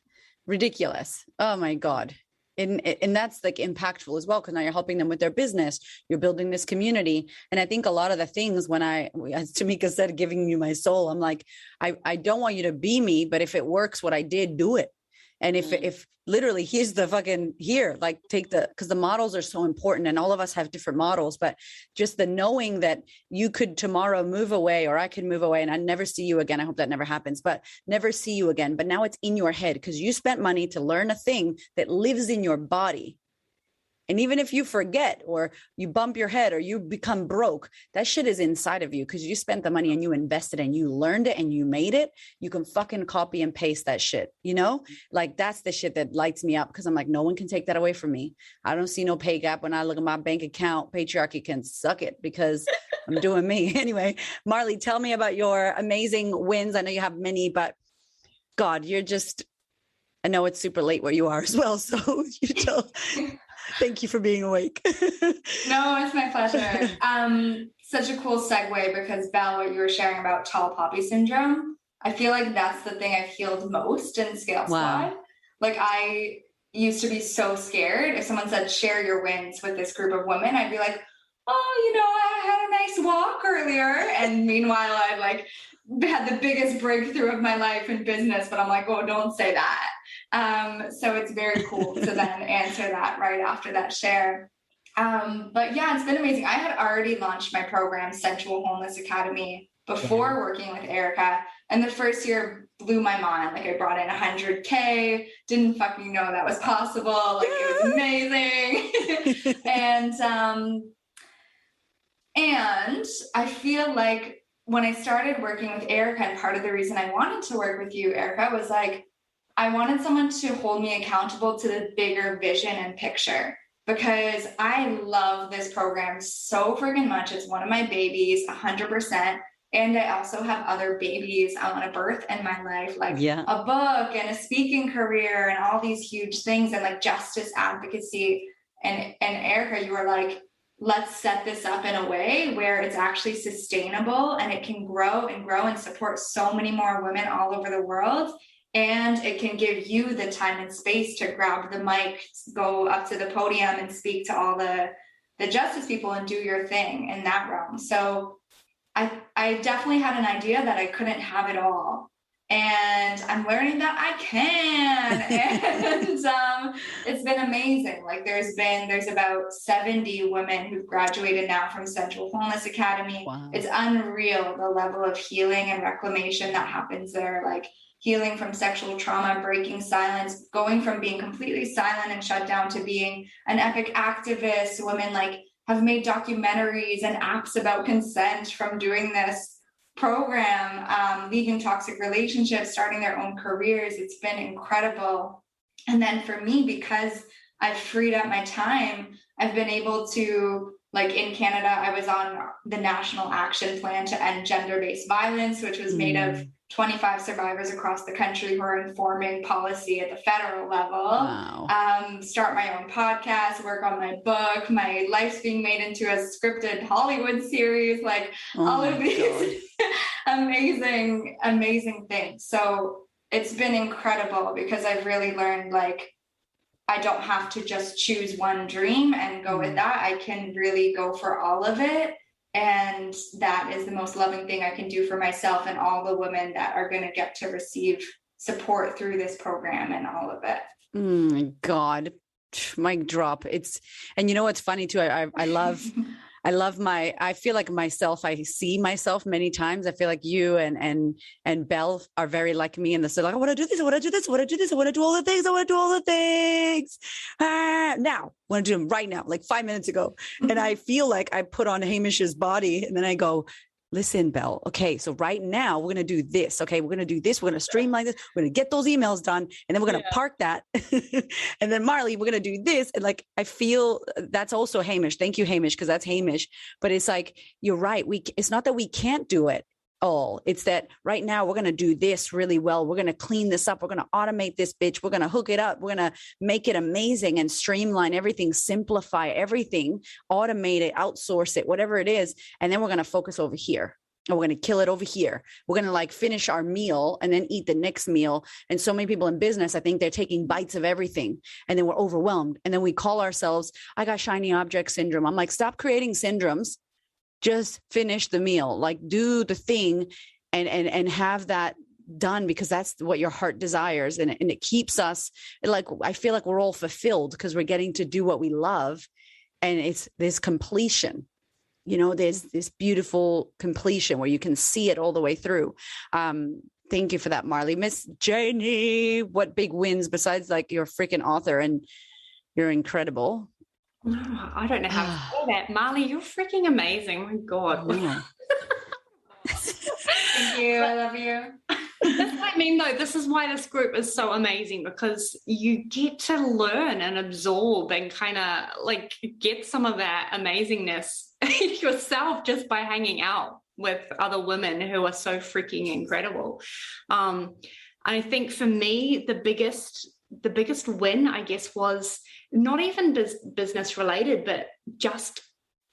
ridiculous. Oh my God. And that's like impactful as well, because now you're helping them with their business. You're building this community. And I think a lot of the things, as Tamika said, giving you my soul, I'm like, I don't want you to be me, but if it works, what I did, do it. And if literally here's the fucking like because the models are so important, and all of us have different models, but just the knowing that you could tomorrow move away, or I could move away and I never see you again. I hope that never happens, but never see you again. But now it's in your head because you spent money to learn a thing that lives in your body. And even if you forget or you bump your head or you become broke, that shit is inside of you because you spent the money and you invested and you learned it and you made it. You can fucking copy and paste that shit, you know? Like that's the shit that lights me up because I'm like, no one can take that away from me. I don't see no pay gap when I look at my bank account. Patriarchy can suck it because I'm doing me. Anyway, Marley, tell me about your amazing wins. I know you have many, but God, you're just, I know it's super late where you are as well. So you tell. Thank you for being awake. No, it's my pleasure. Such a cool segue because Belle, what you were sharing about tall poppy syndrome, I feel like that's the thing I've healed most in Scale Squad. Like I used to be so scared. If someone said, share your wins with this group of women, I'd be like, oh, I had a nice walk earlier. And meanwhile, I'd like had the biggest breakthrough of my life in business, but I'm like, oh, don't say that. So it's very cool to then answer that right after that share. But yeah, it's been amazing. I had already launched my program, Sensual Wholeness Academy, before working with Erica. And the first year blew my mind. Like I brought in 100K, didn't fucking know that was possible. Like it was amazing. And I feel like when I started working with Erica, and part of the reason I wanted to work with you, Erica, was like, I wanted someone to hold me accountable to the bigger vision and picture because I love this program so freaking much. It's one of my babies, 100%. And I also have other babies I want to birth in my life, like a book and a speaking career and all these huge things and like justice advocacy. And Erica, you were like, let's set this up in a way where it's actually sustainable and it can grow and support so many more women all over the world. And it can give you the time and space to grab the mic, go up to the podium and speak to all the justice people and do your thing in that realm. So I definitely had an idea that I couldn't have it all. And I'm learning that I can. And it's been amazing. Like there's about 70 women who've graduated now from Sensual Wholeness Academy. Wow. It's unreal, the level of healing and reclamation that happens there. Like healing from sexual trauma, breaking silence, going from being completely silent and shut down to being an epic activist. Women like have made documentaries and apps about consent from doing this program, leaving toxic relationships, starting their own careers. It's been incredible. And then for me, because I've freed up my time, I've been able to, like in Canada, I was on the National Action Plan to End Gender-Based Violence, which was made of 25 survivors across the country who are informing policy at the federal level. Wow. Start my own podcast, work on my book. My life's being made into a scripted Hollywood series, like all of these amazing things. So it's been incredible because I've really learned like I don't have to just choose one dream and go with that. I can really go for all of it. And that is the most loving thing I can do for myself and all the women that are going to get to receive support through this program and all of it. God, mic drop. And you know, what's funny too. I love I feel like myself, I see myself many times. I feel like you and Belle are very like me in the like, I want to do this. I want to do this. I want to do this. I want to do all the things. I want to do all the things. Now I want to do them right now, like 5 minutes ago. And I feel like I put on Hamish's body and then I go, listen, Belle, okay, so right now we're going to do this. Okay, we're going to do this. We're going to streamline this. We're going to get those emails done. And then we're going to park that. And then Marley, we're going to do this. And like, I feel that's also Hamish. Thank you, Hamish, because that's Hamish. But it's like, you're right. It's not that we can't do it all. It's that right now we're going to do this really well. We're going to clean this up. We're going to automate this bitch. We're going to hook it up. We're going to make it amazing and streamline everything, simplify everything, automate it, outsource it, whatever it is. And then we're going to focus over here. And we're going to kill it over here. We're going to like finish our meal and then eat the next meal. And so many people in business, I think they're taking bites of everything and then we're overwhelmed. And then we call ourselves, I got shiny object syndrome. I'm like, stop creating syndromes. Just finish the meal, like do the thing and have that done because that's what your heart desires. And it keeps us like, I feel like we're all fulfilled because we're getting to do what we love. And it's this completion, you know, there's this beautiful completion where you can see it all the way through. Thank you for that, Marley. Miss Janie, what big wins besides like you're a freaking author and you're incredible. Oh, I don't know how to say that. Marley, you're freaking amazing. My God. Thank you. I love you. That's what I mean, though. This is why this group is so amazing, because you get to learn and absorb and kind of like get some of that amazingness yourself just by hanging out with other women who are so freaking incredible. I think for me, the biggest win, I guess, was not even business related, but just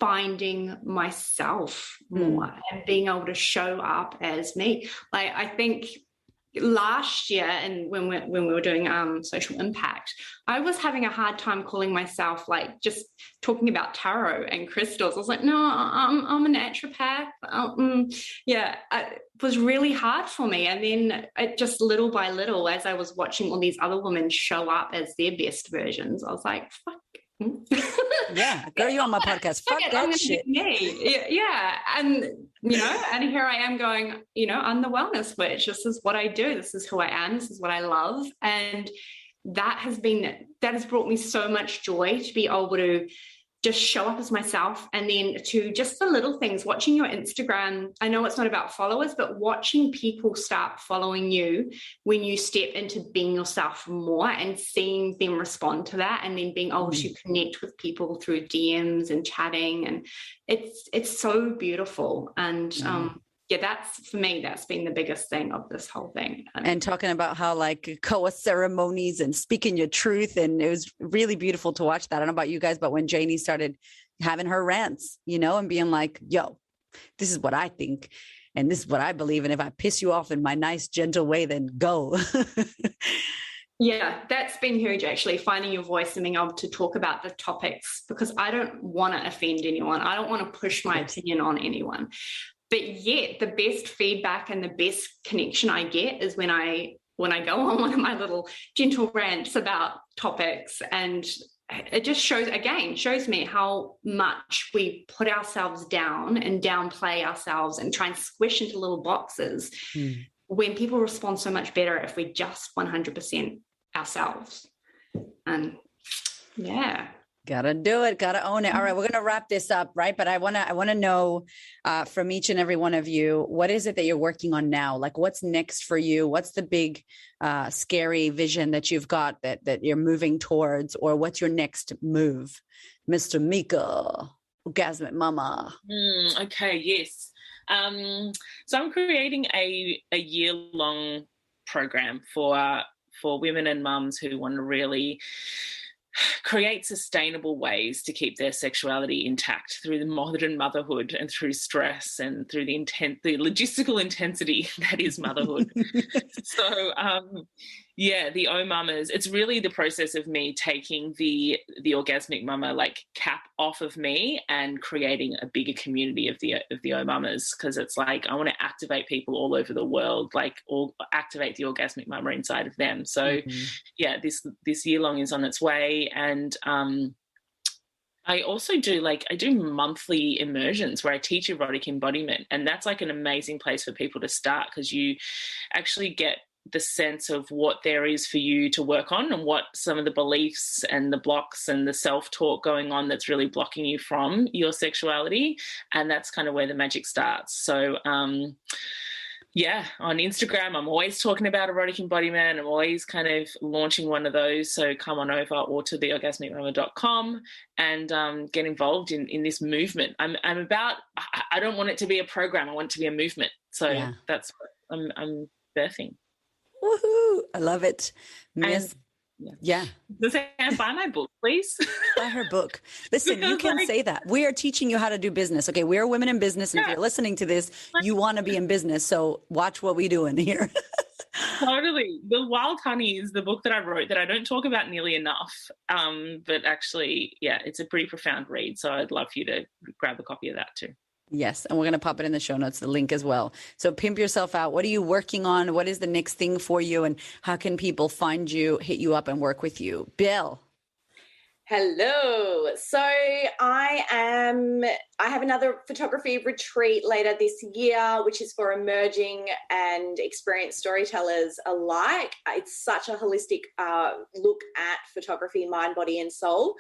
finding myself more and being able to show up as me. Like, I think last year, and when we were doing social impact, I was having a hard time calling myself, like, just talking about tarot and crystals. I was like, no, I'm a naturopath. It was really hard for me. And then it just little by little, as I was watching all these other women show up as their best versions, I was like, fuck. Yeah, girl, you on my podcast. Fuck that shit. Yeah. And, and here I am going, I'm the wellness witch. This is what I do. This is who I am. This is what I love. And that has brought me so much joy to be able to just show up as myself. And then to just the little things, watching your Instagram. I know it's not about followers, but watching people start following you when you step into being yourself more and seeing them respond to that, and then being able to connect with people through DMs and chatting. And it's so beautiful. And that's, for me, that's been the biggest thing of this whole thing. And talking about how like koa ceremonies and speaking your truth. And it was really beautiful to watch that. I don't know about you guys, but when Janie started having her rants, and being like, yo, this is what I think. And this is what I believe. And if I piss you off in my nice, gentle way, then go. Yeah, that's been huge, actually, finding your voice and being able to talk about the topics, because I don't want to offend anyone. I don't want to push my opinion on anyone. But yet the best feedback and the best connection I get is when I go on one of my little gentle rants about topics, and it just shows me how much we put ourselves down and downplay ourselves and try and squish into little boxes when people respond so much better if we just 100% ourselves. And yeah. Gotta do it. Gotta own it. All right. We're going to wrap this up. Right. But I want to know from each and every one of you, what is it that you're working on now? Like, what's next for you? What's the big, scary vision that you've got that you're moving towards, or what's your next move? Mr. Mika, Orgasmic Mama. Okay. Yes. So I'm creating a year-long program for women and mums who want to really create sustainable ways to keep their sexuality intact through the modern motherhood and through stress and through the logistical intensity that is motherhood. So, the O Mamas, it's really the process of me taking the Orgasmic Mama like cap off of me and creating a bigger community of the O Mamas, because it's like I want to activate people all over the world, like activate the Orgasmic Mama inside of them. So this year long is on its way. And I also do monthly immersions where I teach erotic embodiment, and that's like an amazing place for people to start, because you actually get the sense of what there is for you to work on and what some of the beliefs and the blocks and the self-talk going on that's really blocking you from your sexuality. And that's kind of where the magic starts. So on Instagram, I'm always talking about erotic embodiment. I'm always kind of launching one of those. So come on over or to theorgasmicmama.com and get involved in this movement. I don't want it to be a program. I want it to be a movement. So that's what I'm birthing. Woohoo! I love it. Just buy my book, please. Buy her book. Listen, you can say that. We are teaching you how to do business. Okay, we're women in business, and if you're listening to this, you want to be in business. So watch what we do in here. Totally. The Wild Honey is the book that I wrote that I don't talk about nearly enough. But actually, it's a pretty profound read. So I'd love for you to grab a copy of that too. Yes. And we're going to pop it in the show notes, the link as well. So pimp yourself out. What are you working on? What is the next thing for you? And how can people find you, hit you up, and work with you? Bill. Hello. So I have another photography retreat later this year, which is for emerging and experienced storytellers alike. It's such a holistic look at photography, mind, body, and soul.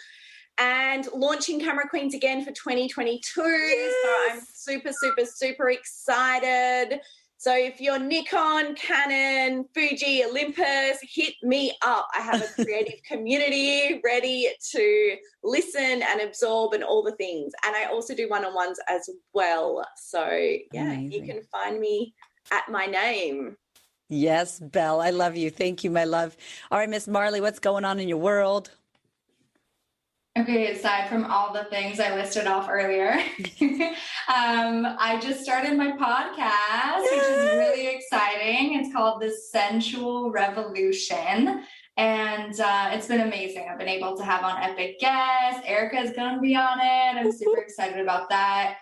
and launching Camera Queens again for 2022. Yes. So I'm super, super, super excited. So if you're Nikon, Canon, Fuji, Olympus, hit me up. I have a creative community ready to listen and absorb and all the things. And I also do one-on-ones as well. So yeah, amazing. You can find me at my name. Yes, Belle, I love you. Thank you, my love. All right, Miss Marley, what's going on in your world? Okay, aside from all the things I listed off earlier, I just started my podcast, which is really exciting. It's called The Sensual Revolution, and it's been amazing. I've been able to have on epic guests. Erica's going to be on it. I'm super excited about that.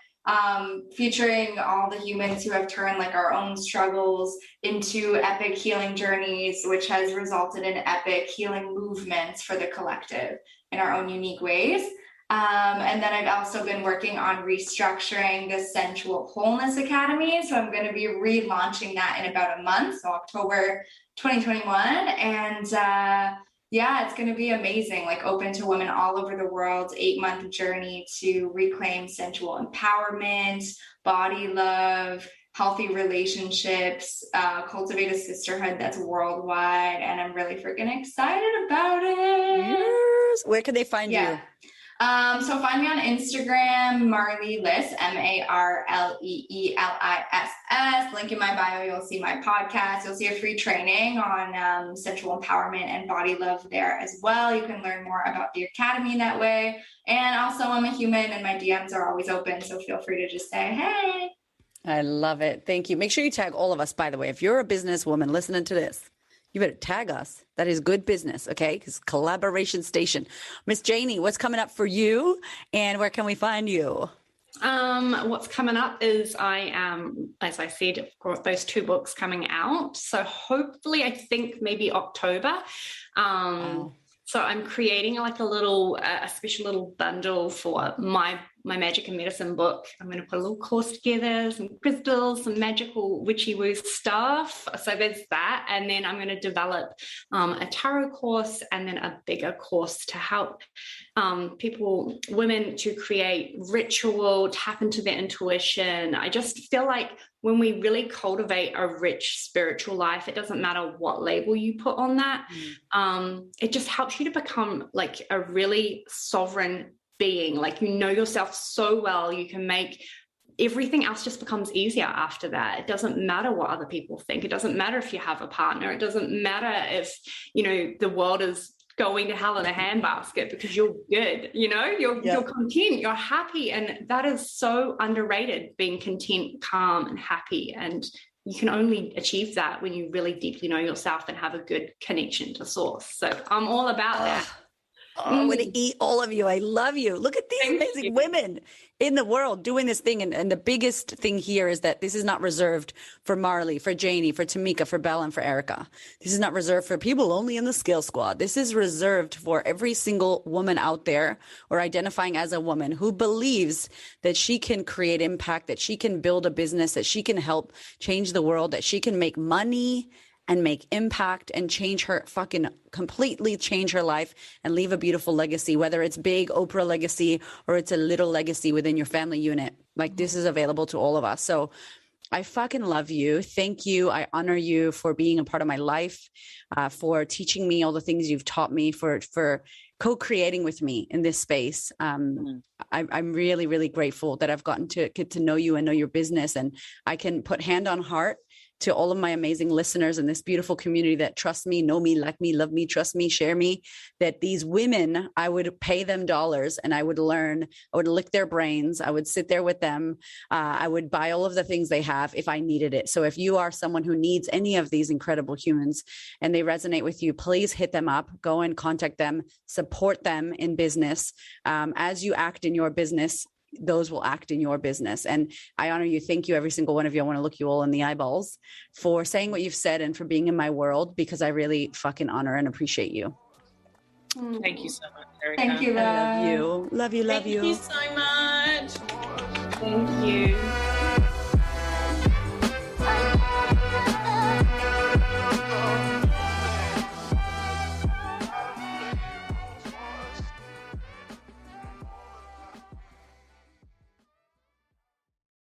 Featuring all the humans who have turned like our own struggles into epic healing journeys, which has resulted in epic healing movements for the collective in our own unique ways. And then I've also been working on restructuring the Sensual Wholeness Academy. So I'm going to be relaunching that in about a month, so October 2021. And yeah, it's going to be amazing, like open to women all over the world, 8-month journey to reclaim sensual empowerment, body love, healthy relationships, cultivate a sisterhood that's worldwide. And I'm really freaking excited about it. Yes. Where can they find you? So find me on Instagram, Marley Liss, MarleeLiss. Link in my bio, you'll see my podcast. You'll see a free training on sensual empowerment and body love there as well. You can learn more about the Academy that way. And also I'm a human and my DMs are always open. So feel free to just say, hey. I love it. Thank you. Make sure you tag all of us, by the way. If you're a businesswoman listening to this, you better tag us. That is good business, okay? Because collaboration station. Miss Janie, what's coming up for you and where can we find you? What's coming up is I am, as I said, of course, those 2 books coming out. So hopefully, I think maybe October. Wow. So I'm creating like a special little bundle for my magic and medicine book. I'm going to put a little course together, some crystals, some magical witchy woo stuff. So there's that. And then I'm going to develop a tarot course and then a bigger course to help women to create ritual, tap into their intuition. I just feel like when we really cultivate a rich spiritual life, it doesn't matter what label you put on that. It just helps you to become like a really sovereign being, like you know yourself so well, you can make everything else just becomes easier after that. It doesn't matter what other people think. It doesn't matter if you have a partner. It doesn't matter if, you know, the world is going to hell in a handbasket because you're good, you know, you're content, you're happy. And that is so underrated, being content, calm and happy. And you can only achieve that when you really deeply know yourself and have a good connection to source. So I'm all about that. I'm going to eat all of you. I love you. Look at these amazing women in the world doing this thing. And the biggest thing here is that this is not reserved for Marley, for Janie, for Tamika, for Belle, and for Erica. This is not reserved for people only in the Scale Squad. This is reserved for every single woman out there or identifying as a woman who believes that she can create impact, that she can build a business, that she can help change the world, that she can make money and make impact and completely change her life and leave a beautiful legacy, whether it's big Oprah legacy or it's a little legacy within your family unit. Like, this is available to all of us. So I fucking love you. Thank you. I honor you for being a part of my life, for teaching me all the things you've taught me, for co-creating with me in this space. I'm really, really grateful that I've gotten to get to know you and know your business. And I can put hand on heart to all of my amazing listeners in this beautiful community that trust me, know me, like me, love me, trust me, share me, that these women, I would pay them dollars and I would learn, I would lick their brains. I would sit there with them. I would buy all of the things they have if I needed it. So if you are someone who needs any of these incredible humans and they resonate with you, please hit them up, go and contact them, support them in business. As you act in your business, those will act in your business. And I honor you. Thank you, every single one of you. I want to look you all in the eyeballs for saying what you've said and for being in my world, because I really fucking honor and appreciate you. Thank you so much, Erica. Thank you, love. I love you. Love you, love you. Thank you so much. Thank you.